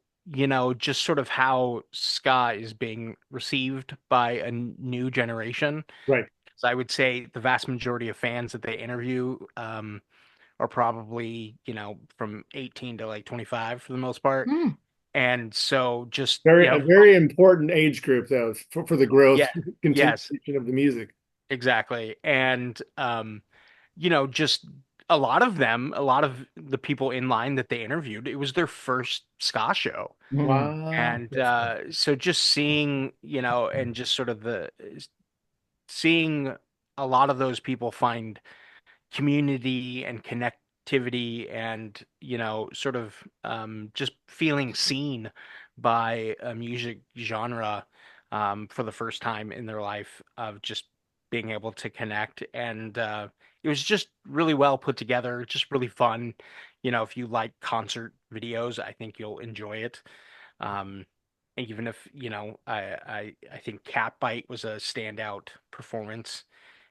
just sort of how ska is being received by a new generation. Right. So I would say the vast majority of fans that they interview are probably, from 18 to like 25 for the most part. Mm. And so just a very important age group though for the growth continuation of the music. Exactly. And just a lot of the people in line that they interviewed, it was their first ska show. Wow. And so just seeing, and just sort of seeing a lot of those people find community and connectivity and, sort of just feeling seen by a music genre for the first time in their life, of just being able to connect. And it was just really well put together, just really fun. If you like concert videos, I think you'll enjoy it. Um, Even if, I think Catbite was a standout performance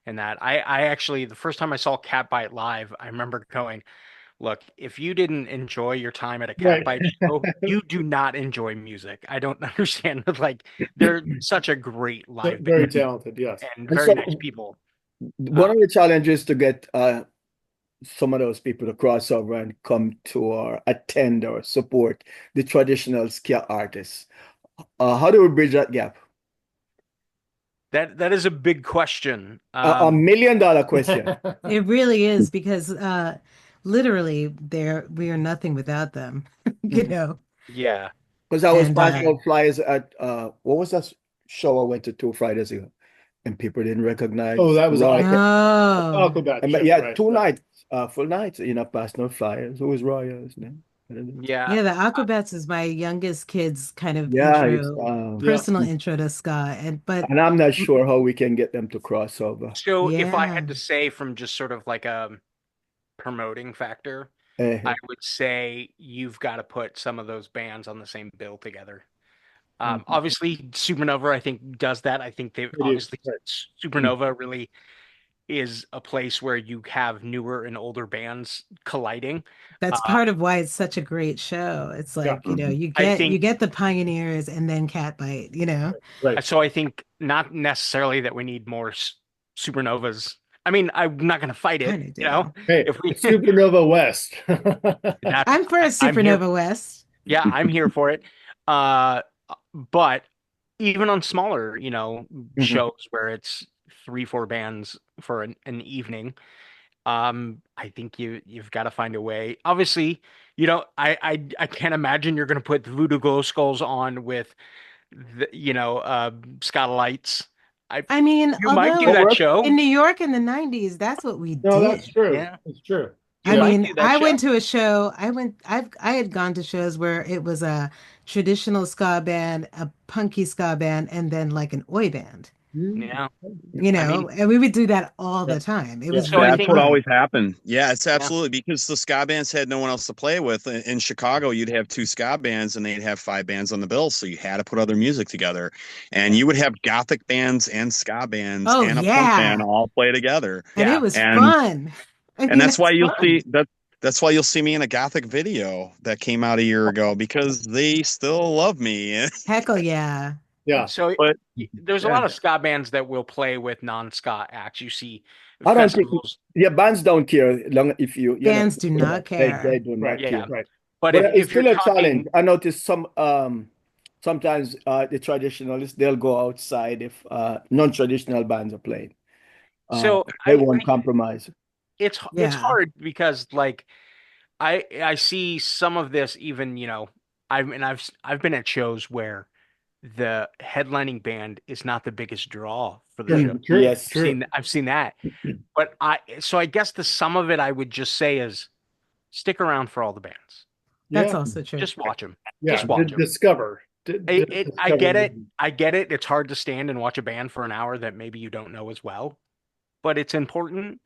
in that. I actually, the first time I saw Catbite live, I remember going, look, if you didn't enjoy your time at a Right. Catbite show, you do not enjoy music. I don't understand. Like, they're such a great live Very band talented, yes. and And very so nice people. one of the challenges to get some of those people to cross over and come to or attend or support the traditional ska artists. How do we bridge that gap? That is a big question. A $1 million question. It really is, because literally we are nothing without them, you know. Yeah. Because I was And passing out flyers at what was that show I went to 2 Fridays ago, and people didn't recognize Oh, that was Roy. oh, Aquabat And, show, yeah, right, 2 nights, full nights, passing out flyers. Who was Roy? His name? I don't know. Yeah. yeah, the Aquabats is my youngest kid's kind of Yeah, it's Yeah. personal intro to ska, but and I'm not sure how we can get them to cross over. So if I yeah, had to say, from just sort of like a promoting factor, I Uh, would say you've got to put some of those bands on the same bill together. mhm. Obviously, Supernova, I think, does that. I think they've They do, obviously, right. Supernova really is a place where you have newer and older bands colliding. that's Uh, part of why it's such a great show. It's Yeah, like, you I get think the pioneers and then Catbite, right. so. I think not necessarily that we need more Supernovas. I mean, I'm not going to fight it. Kind of do. Hey, If we, it's Supernova West. that's I'm for a I'm here. Supernova West. Yeah, I'm here for it. Uh, but even on smaller, Mhm. shows where it's 3, 4 bands for an evening, I think you've got to find a way. Obviously, I can't imagine you're going to put the Voodoo Glow Skulls on with Scott Lights. I I mean, You might do although that Or in show. New York in the 90s, that's what we No, that's did. true. Yeah, It's true. you I Yeah. might mean, do that I show. went to a show. I had gone to shows where it was a traditional ska band, a punky ska band, and then like an oi band, Yeah, I mean, and we would do that all Yeah. the time. It Yeah. was so I really That's think, what fun. always happened. Yeah, it's yeah. absolutely because the ska bands had no one else to play with. In Chicago, you'd have 2 ska bands and they'd have 5 bands on the bill. So you had to put other music together. And you would have gothic bands and ska bands Oh and a punk band yeah, all play together. and it Yeah. was And fun. I and mean, that's why it's you'll see fun. that's why you'll see me in a gothic video that came out a year ago because they still love me. Heckle yeah. Yeah. So But there's a yeah, lot of ska bands that will play with non-ska acts. You see I don't think festivals. yeah, bands don't care long if Bands do not they care. do not Right. Yeah. care. Right. But But it's if you're still a challenge. talking, I noticed sometimes the traditionalists they'll go outside if non-traditional bands are playing. so They won't compromise. it's Yeah, hard because, like, I see some of this even, I've been at shows where the headlining band is not the biggest draw for the Sure. show. True. Yes. True. I've seen that. But I guess the sum of it I would just say is stick around for all the bands. that's Yeah. also true. Just watch them. Yeah. Just watch them. Discover. I get it. Discover. I get it. It's hard to stand and watch a band for an hour that maybe you don't know as well, but it's important.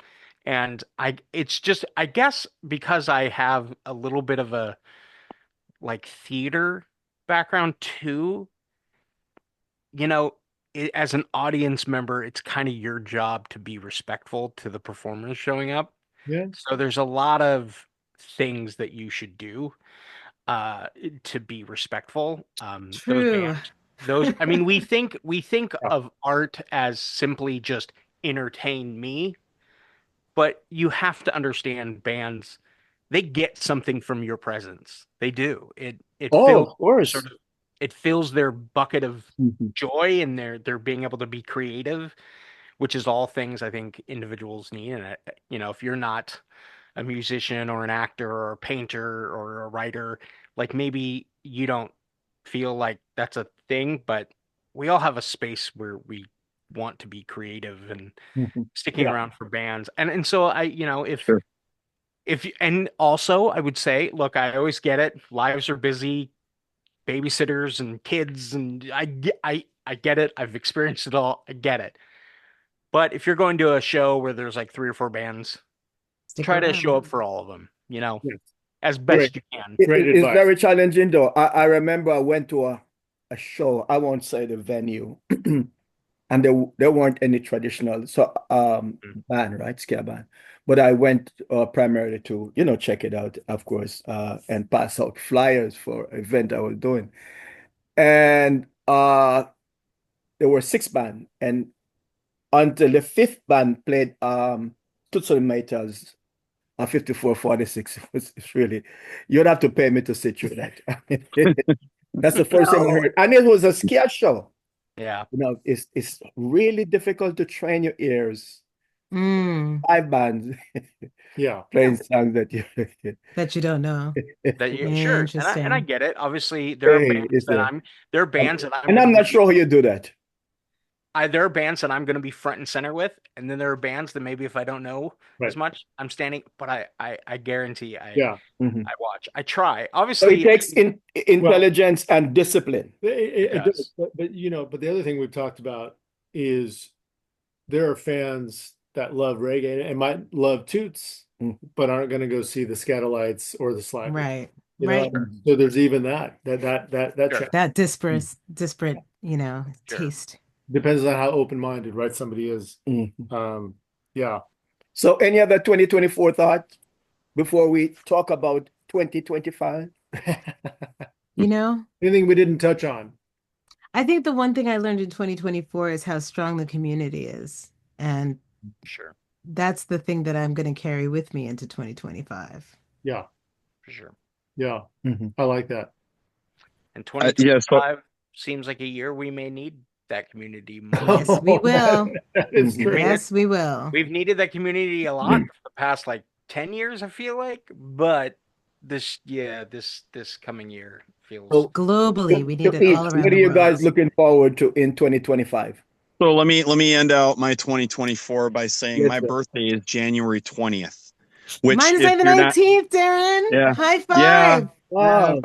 And it's just, I guess because I have a little bit of a like theater background too, as an audience member, it's kind of your job to be respectful to the performers showing up. Yeah. So there's a lot of things that you should do to be respectful. Those True. bands, I mean, we think of art as simply just entertain me, but you have to understand bands, they get something from your presence. They do. It Oh, fills of course. sort of it fills their bucket of Mhm. joy, and they're being able to be creative, which is all things I think individuals need. And if you're not a musician or an actor or a painter or a writer, like, maybe you don't feel like that's a thing, but we all have a space where we want to be creative and Mhm. sticking Yeah. around for bands. And so Sure. and also I would say, look, I always get it. Lives are busy. babysitters and kids, and I get it. I've experienced it all. I get it. But if you're going to a show where there's like three or four bands, Stick try to show up around. for all of them, Yes. as Great. best you can. Great It's advice. very challenging though. I remember I went to a show, I won't say the venue, and there weren't any traditional band, right? Ska band. But I went primarily to, check it out, of course, and pass out flyers for an event I was doing. And there were six bands, and until the fifth band played Tutsi Metals 5446, it's really, you'd have to pay me to sit through that. I mean, that's the first thing I heard. And it was a scare show. Yeah. It's really difficult to train your ears. Mm, Five bands Yeah. playing songs that you that you don't know. That you sure. And I Interesting. get it. Obviously, there are Hey, bands it's that a- I'm there are bands that I'm and I'm gonna not be- sure how you do that. there are bands that I'm going to be front and center with, and then there are bands that maybe if I don't know Right. as much, I'm standing. But I guarantee Yeah. Mhm. I watch. I try. So Obviously, it takes intelligence and discipline. It does. does. But the other thing we've talked about is there are fans that love reggae and might love Toots, Mhm. but aren't going to go see the Scatolites or the Slackers. Right. You Right. know? So there's even that Sure. check. That disparate, Sure. taste. Depends on how open-minded, right, somebody is. Mhm. Yeah. So any other 2024 thoughts before we talk about 2025? Anything we didn't touch on? I think the one thing I learned in 2024 is how strong the community is. And Sure, that's the thing that I'm going to carry with me into 2025. Yeah. for sure. Yeah. Mhm. I like that. And yeah, so 2025 seems like a year we may need that community more. Yes, we will. That is Mhm. true. Yes, we will. We've needed that community a lot for the past like 10 years, I feel like. But this coming year feels So Globally, we need to it each, all around what the are you world. guys looking forward to in 2025? so let me end out my 2024 by saying Yes, my sir. birthday is January 20th, which Mine is if like the you're not 19th, Darren. Yeah. High Yeah. five. Wow.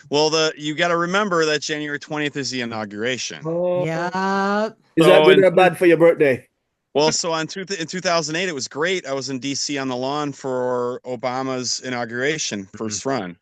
Well, you got to remember that January 20th is the inauguration. Yep. Is that So good in- or bad for your birthday? Well, so in 2008, it was great. I was in DC on the lawn for Obama's inauguration, first run.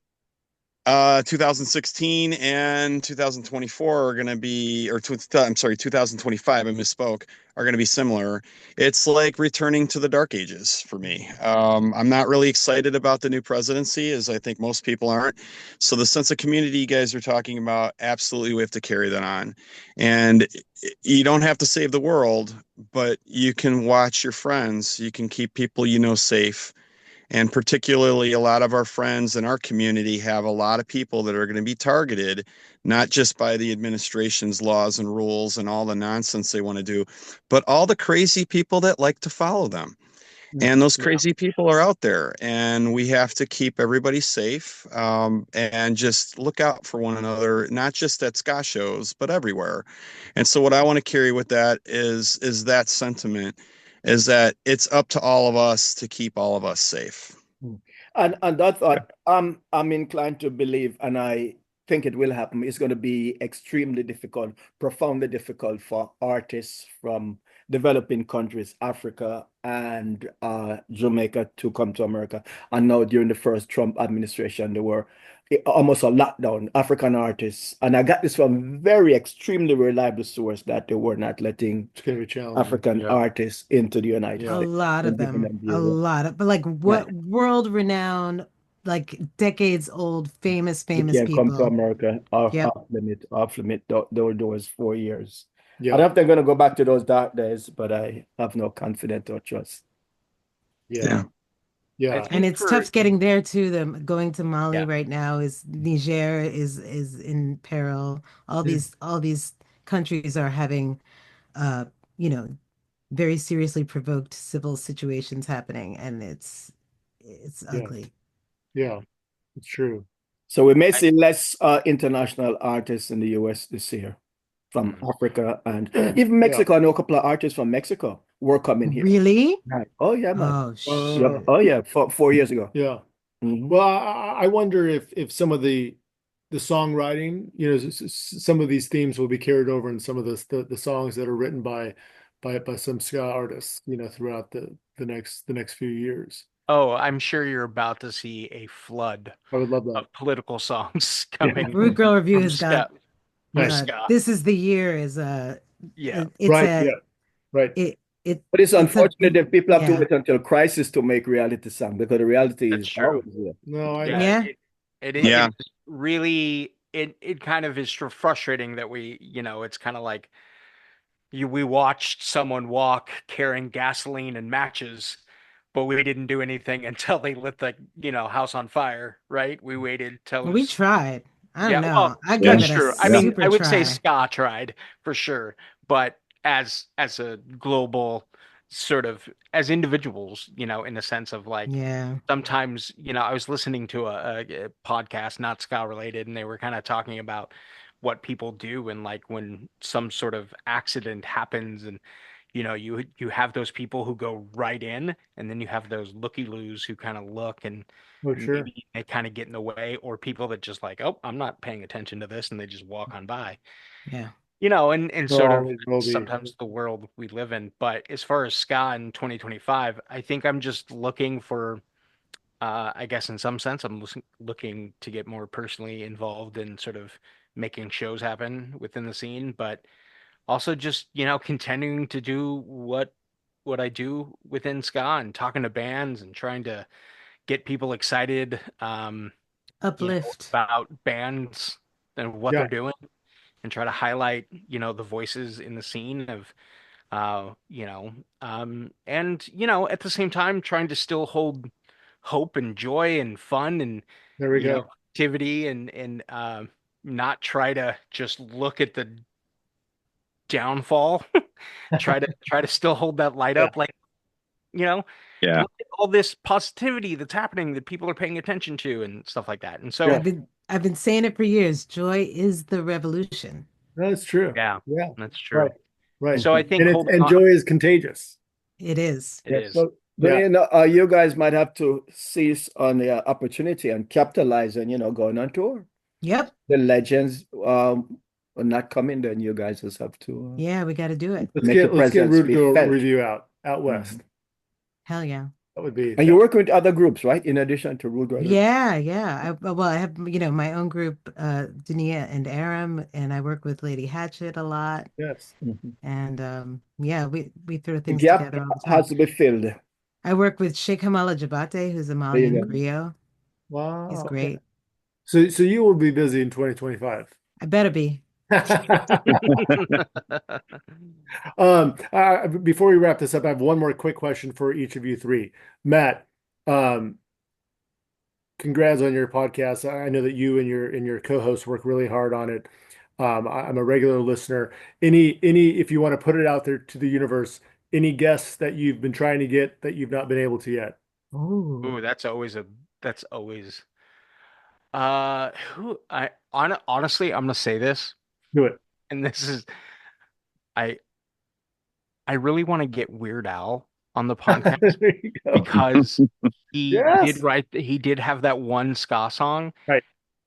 2016 and 2024 are going to be, I'm sorry, 2025, I misspoke, are going to be similar. It's like returning to the dark ages for me. I'm not really excited about the new presidency, as I think most people aren't. So the sense of community you guys are talking about, absolutely we have to carry that on. And you don't have to save the world, but you can watch your friends. You can keep people you know safe. And particularly, a lot of our friends in our community have a lot of people that are going to be targeted, not just by the administration's laws and rules and all the nonsense they want to do, but all the crazy people that like to follow them. And those crazy people are out there, and we have to keep everybody safe, and just look out for one another, not just at ska shows, but everywhere. And so what I want to carry with that is that sentiment, is that it's up to all of us to keep all of us safe. And that thought, I'm inclined to believe, and I think it will happen. It's going to be extremely difficult, profoundly difficult for artists from developing countries, Africa and Jamaica, to come to America. And now during the first Trump administration, there were almost a lockdown, African artists. And I got this from very extremely reliable source that they were not letting It's going to be challenging. African artists into the United A States. lot of and giving them. the A award. lot of, but like what world-renowned, like decades old, famous You can't come to people. America Yep. off limit those 4 years. I Yeah. don't know if they're going to go back to those dark days, but I have no confidence or trust. Yeah. Yeah. And it's tough getting there too. Them going to Mali Yeah. right now is Niger is in peril. All these countries are having you know, very seriously provoked civil situations happening, and it's ugly. Yeah. It's true. So we may see less international artists in the US this year from Africa and even Mexico. I know a couple of artists from Mexico were coming here. Really? Right. Oh yeah, man. Oh shit. Yep. Oh yeah, 4 years ago. Yeah. Mhm. Well, I wonder if some of the the songwriting, some of these themes will be carried over in some of the songs that are written by some ska artists, throughout the next few years. Oh, I'm sure you're about to see a flood I would love that. of political songs Yeah. coming Girl Revue from has got ska. From Nice. ska. This Is the Year is Yeah. it's Right. a Yeah. Right. But it's it's a unfortunate that people have to yeah wait until crisis to make reality song, because the reality That's is true. always there. No, I know. Yeah. Yeah. It's really it kind of is frustrating that it's kind of like we watched someone walk carrying gasoline and matches, but we didn't do anything until they lit the house on fire, right? We waited till it we was tried. I don't yeah, know. well, I Yeah. give that's it a true. I Yeah. mean, super I would say try. ska tried for sure, but as a global sort of as individuals, in the sense of like Yeah. sometimes, I was listening to a podcast, not ska related, and they were kind of talking about what people do and like when some sort of accident happens and you have those people who go right in and then you have those looky-loos who kind of look and Oh, sure. maybe they kind of get in the way or people that just like, oh, I'm not paying attention to this and they just walk on by. Yeah. And There'll sort of always will be. sometimes the world we live in. But as far as ska in 2025, I think I'm just looking for, I guess in some sense, I'm looking to get more personally involved in sort of making shows happen within the scene, but also just, continuing to do what I do within ska and talking to bands and trying to get people excited, Uplift. about bands and what Yeah. they're doing and try to highlight, the voices in the scene of, and, at the same time, trying to still hold hope and joy and fun and, There we go. activity and not try to just look at the downfall. try to still hold that light Yeah. up, like, Yeah. look at all this positivity that's happening that people are paying attention to and stuff like that. And so, Yeah. I've been saying it for years. Joy is the revolution. That's true. yeah, Yeah. that's true. Right. So I think And holding on, joy is contagious. It is. it Yeah. is. But Yeah. you guys might have to seize on the opportunity and capitalize and going on tour. Yep. The legends are not coming, then you guys just have to Yeah, we got to do it. Let's make your get presence be Girl felt. Revue out west. Hell yeah. That would be. And you work with other groups, right? In addition to Rude Girl. Yeah. I have, my own group, Dunia and Aram, and I work with Lady Hatchet a lot. Yes. Mhm. And yeah, we throw The things gap together all the time. has to be filled. I work with Sheikh Hamala Jabate, who's a There you Malian go. griot. Wow. He's Okay. great. So you will be busy in 2025. I better be. Before we wrap this up, I have one more quick question for each of you three. Matt, congrats on your podcast. I know that you and your co-host work really hard on it. I'm a regular listener. If you want to put it out there to the universe, any guests that you've been trying to get that you've not been able to yet? Ooh. Ooh, that's always honestly, I'm gonna say this, Do it. and this is I really want to get Weird Al on the podcast There you go. because he Yes. he did have that one ska song. Right.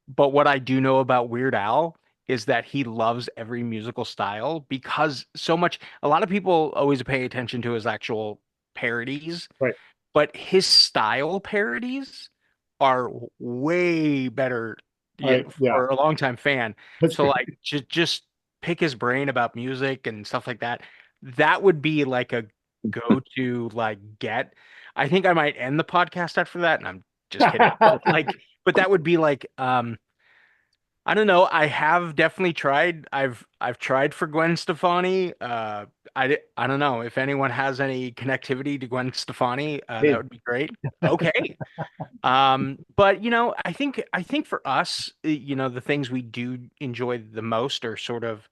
But what I do know about Weird Al is that he loves every musical style because a lot of people always pay attention to his actual parodies, Right. but his style parodies are way better Yeah. for a longtime fan. That's So great. like just pick his brain about music and stuff like that. That would be like a go-to like get. I think I might end the podcast after that, and I'm just kidding. But that would be like I don't know. I have definitely tried. I've tried for Gwen Stefani. I don't know if anyone has any connectivity to Gwen Stefani. That would be great. Okay. But I think for us, the things we do enjoy the most are sort of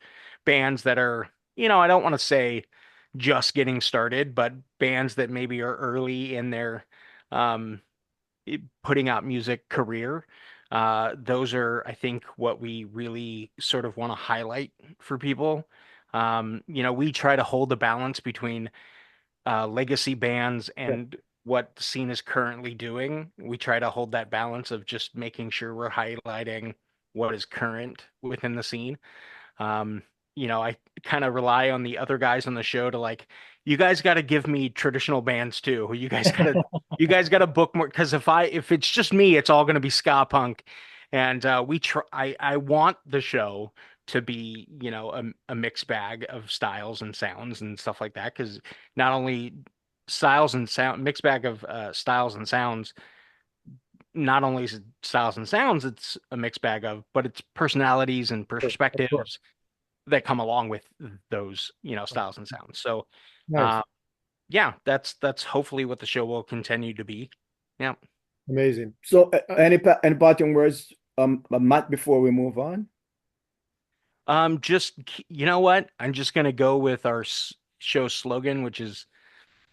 bands that are, I don't want to say just getting started, but bands that maybe are early in their um putting out music career. Those are, I think, what we really sort of want to highlight for people. We try to hold the balance between legacy bands and what the scene is currently doing. We try to hold that balance of just making sure we're highlighting what is current within the scene. I kind of rely on the other guys on the show to like, you guys got to give me traditional bands too. You guys got to book more, because if it's just me, it's all going to be ska punk, and I want the show to be a mixed bag of styles and sounds and stuff like that, because not only mixed bag of styles and sounds, not only is it styles and sounds, it's a mixed bag of, but it's personalities and perspectives that come along with those, styles and sounds. So, Nice. yeah, that's hopefully what the show will continue to be. Yeah. Amazing. So, any parting words, Matt, before we move on? Just, you know what? I'm just gonna go with our show slogan, which is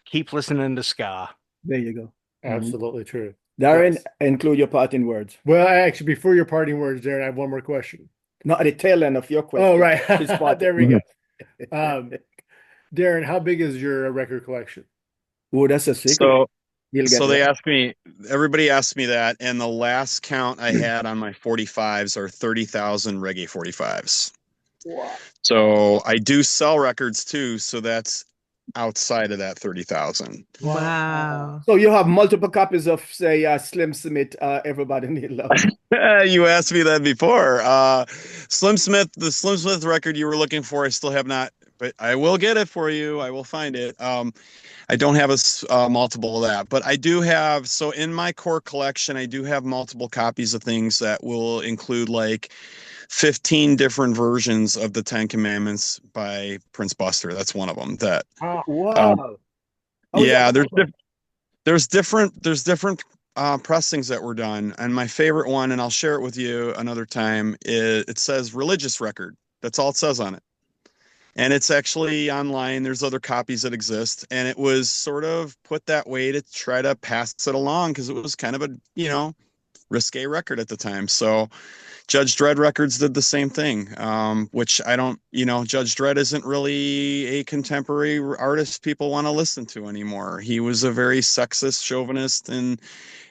keep listening to ska. There you go. Absolutely true. Darren, Yes. include your parting words. Well, actually, before your parting words, Darren, I have one more question. Not at the tail end of your question. Oh, right. His parting- There we go. Darren, how big is your record collection? Oh, that's a secret. So, You'll get they that. asked me, everybody asked me that, and the last count I had on my 45s are 30,000 reggae 45s. Wow. So I do sell records too, so that's outside of that 30,000. Wow. So you have multiple copies of, say, Slim Smith, Everybody Need Love. You asked me that before. Slim Smith, the Slim Smith record you were looking for, I still have not, but I will get it for you. I will find it. I don't have a multiple of that, but I do have, so in my core collection, I do have multiple copies of things that will include like 15 different versions of the 10 Commandments by Prince Buster. That's one of them. That Wow. yeah, there's different pressings that were done, and my favorite one, and I'll share it with you another time, it says religious record. That's all it says on it. And it's actually online. There's other copies that exist. And it was sort of put that way to try to pass it along because it was kind of a, risque record at the time. So Judge Dredd Records did the same thing, which I don't, Judge Dredd isn't really a contemporary artist people want to listen to anymore. He was a very sexist, chauvinist in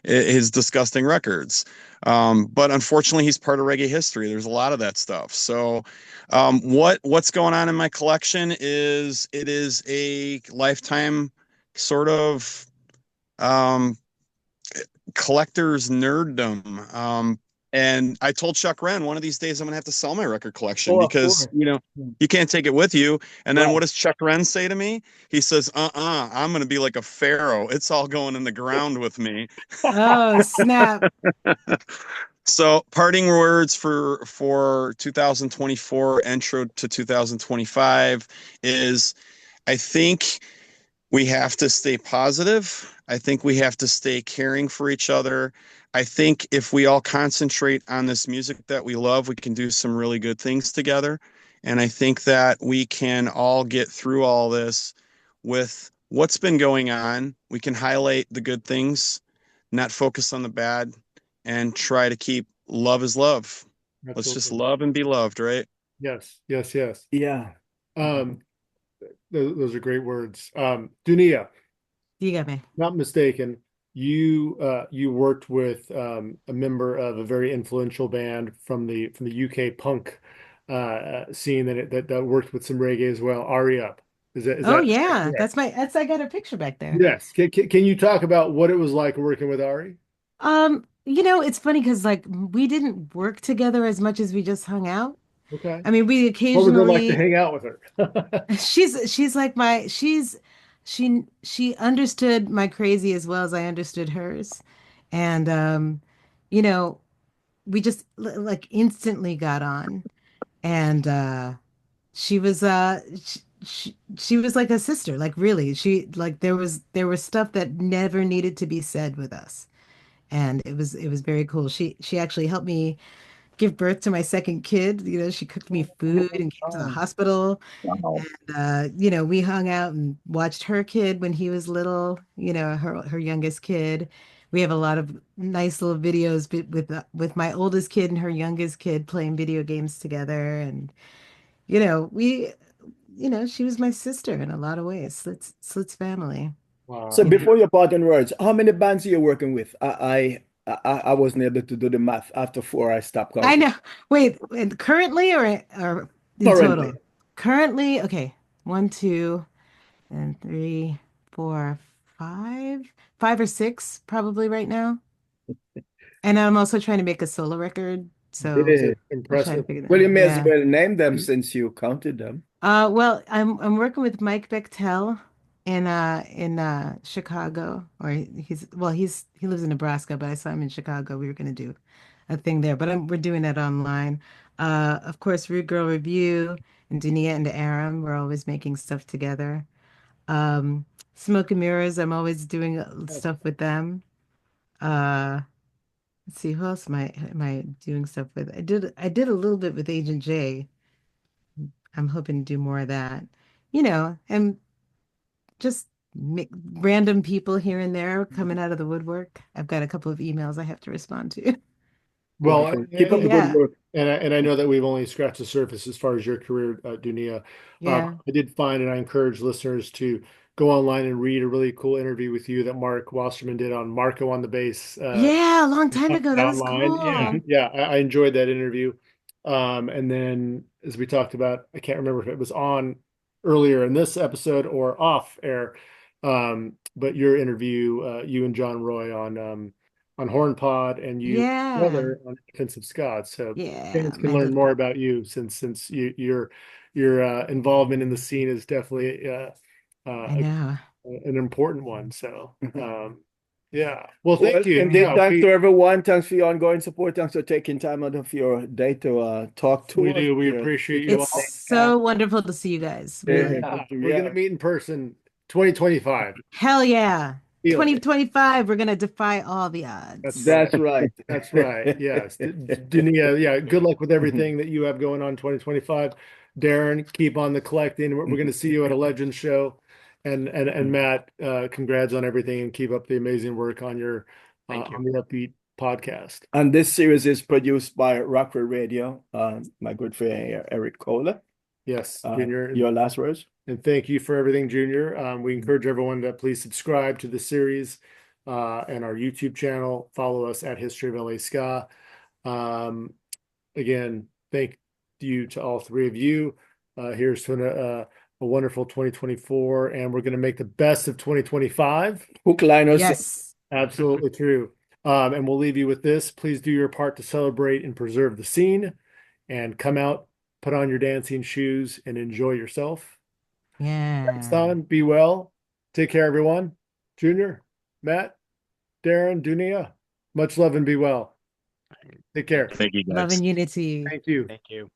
his disgusting records. But unfortunately, he's part of reggae history. There's a lot of that stuff. So what's going on in my collection is it is a lifetime sort of collector's nerddom. And I told Chuck Wren one of these days I'm gonna have to sell my record collection because you can't take it with you. And then what does Chuck Wren say to me? He says, I'm gonna be like a pharaoh. It's all going in the ground with me. Oh, snap. So parting words for 2024, intro to 2025 is, I think we have to stay positive. I think we have to stay caring for each other. I think if we all concentrate on this music that we love, we can do some really good things together. And I think that we can all get through all this with what's been going on. We can highlight the good things, not focus on the bad, and try to keep love is love. Absolutely. Let's just love and be loved, right? Yes. Yeah. Those are great words. Dunia, Dígame. not mistaken, you worked with a member of a very influential band from the UK punk scene that worked with some reggae as well. Ari Up. Is Oh that yeah, correct? that's I got a picture back there. Yes. Can you talk about what it was like working with Ari? It's funny because like we didn't work together as much as we just hung out. Okay. I mean, we What was it like to occasionally hang out with her? she's like she understood my crazy as well as I understood hers. And we just like instantly got on. And she was she was like a sister, like really. She like there was stuff that never needed to be said with us. And it was very cool. She actually helped me give birth to my second kid. She cooked me food and came to the hospital. Wow. And we hung out and watched her kid when he was little, her youngest kid. We have a lot of nice little videos with my oldest kid and her youngest kid playing video games together. And we she was my sister in a lot of ways. Slit's family. Wow. So before your parting words, how many bands are you working with? I I wasn't able to do the math. After four, I stopped I counting. know. Wait, currently or in Currently, total? Currently, okay. One, two, and three, four, five, five or six probably right now. And I'm also trying to make a solo record, so yeah. I'm trying to Impressive. figure that Well, you out. may as Yeah. well name them since you counted them. Well, I'm working with Mike Bechtel in Chicago, or he lives in Nebraska, but I saw him in Chicago. We were gonna do a thing there, but we're doing that online. Of course, Girl Revue and Dunia and Aram, we're always making stuff together. Um, Smoke and Mirrors, I'm always doing stuff with them. Uh, let's see, who else am I doing stuff with? I did a little bit with Agent J. I'm hoping to do more of that. And just random people here and there coming out of the woodwork. I've got a couple of emails I have to respond to. Well, Wonderful. Keep up the good Yeah, work. and I know that we've only scratched the surface as far as your career, Dunia. yeah, I did find, and I encourage listeners to go online and read a really cool interview with you that Mark Wasserman did on Marco on the Bass. yeah. A long time ago. That was Online. Yeah, cool. yeah, I enjoyed that interview. And then as we talked about, I can't remember if it was on earlier in this episode or off air, but your interview, you and John Roy on Horn Pod, and you Yeah, brother on Defensive Scott. So yeah. fans can My learn good more friend. about you since your involvement in the scene is definitely I know. an important one. So yeah, well, Well, thank you. And indeed, yeah, thanks to everyone. Thanks for your ongoing support. Thanks for taking time out of your day to talk to we us. do. We Your appreciate you History of It's all. LA so wonderful to see you guys. Ska. Really. We're gonna meet in person 2025. Hell yeah. Feel it. 2025, we're gonna defy all the That's odds. right. That's right. That's right. Yes. Dunia, yeah, good luck with everything that you have going on 2025. Darren, keep on the collecting. We're going to see you at a Legends show. And Matt, congrats on everything and keep up the amazing work on your Thank you. on the Upbeat podcast. And this series is produced by Rockery Radio. My good friend Eric Kohler. Yes, Junior. Your last words? And thank you for everything, Junior. We encourage everyone to please subscribe to the series and our YouTube channel. Follow us at History of LA Ska. Again, thank you to all three of you. Here's to a wonderful 2024, and we're going to make the best of 2025. Hook, line, or sinker. Yes. Absolutely true. And we'll leave you with this. Please do your part to celebrate and preserve the scene, and come out, put on your dancing shoes, and enjoy yourself. Next Yeah. time, be well. Take care, everyone. Junior, Matt, Darren, Dunia, much love and be well. Take care. Thank you, Love guys. and unity. Thank you. Thank you.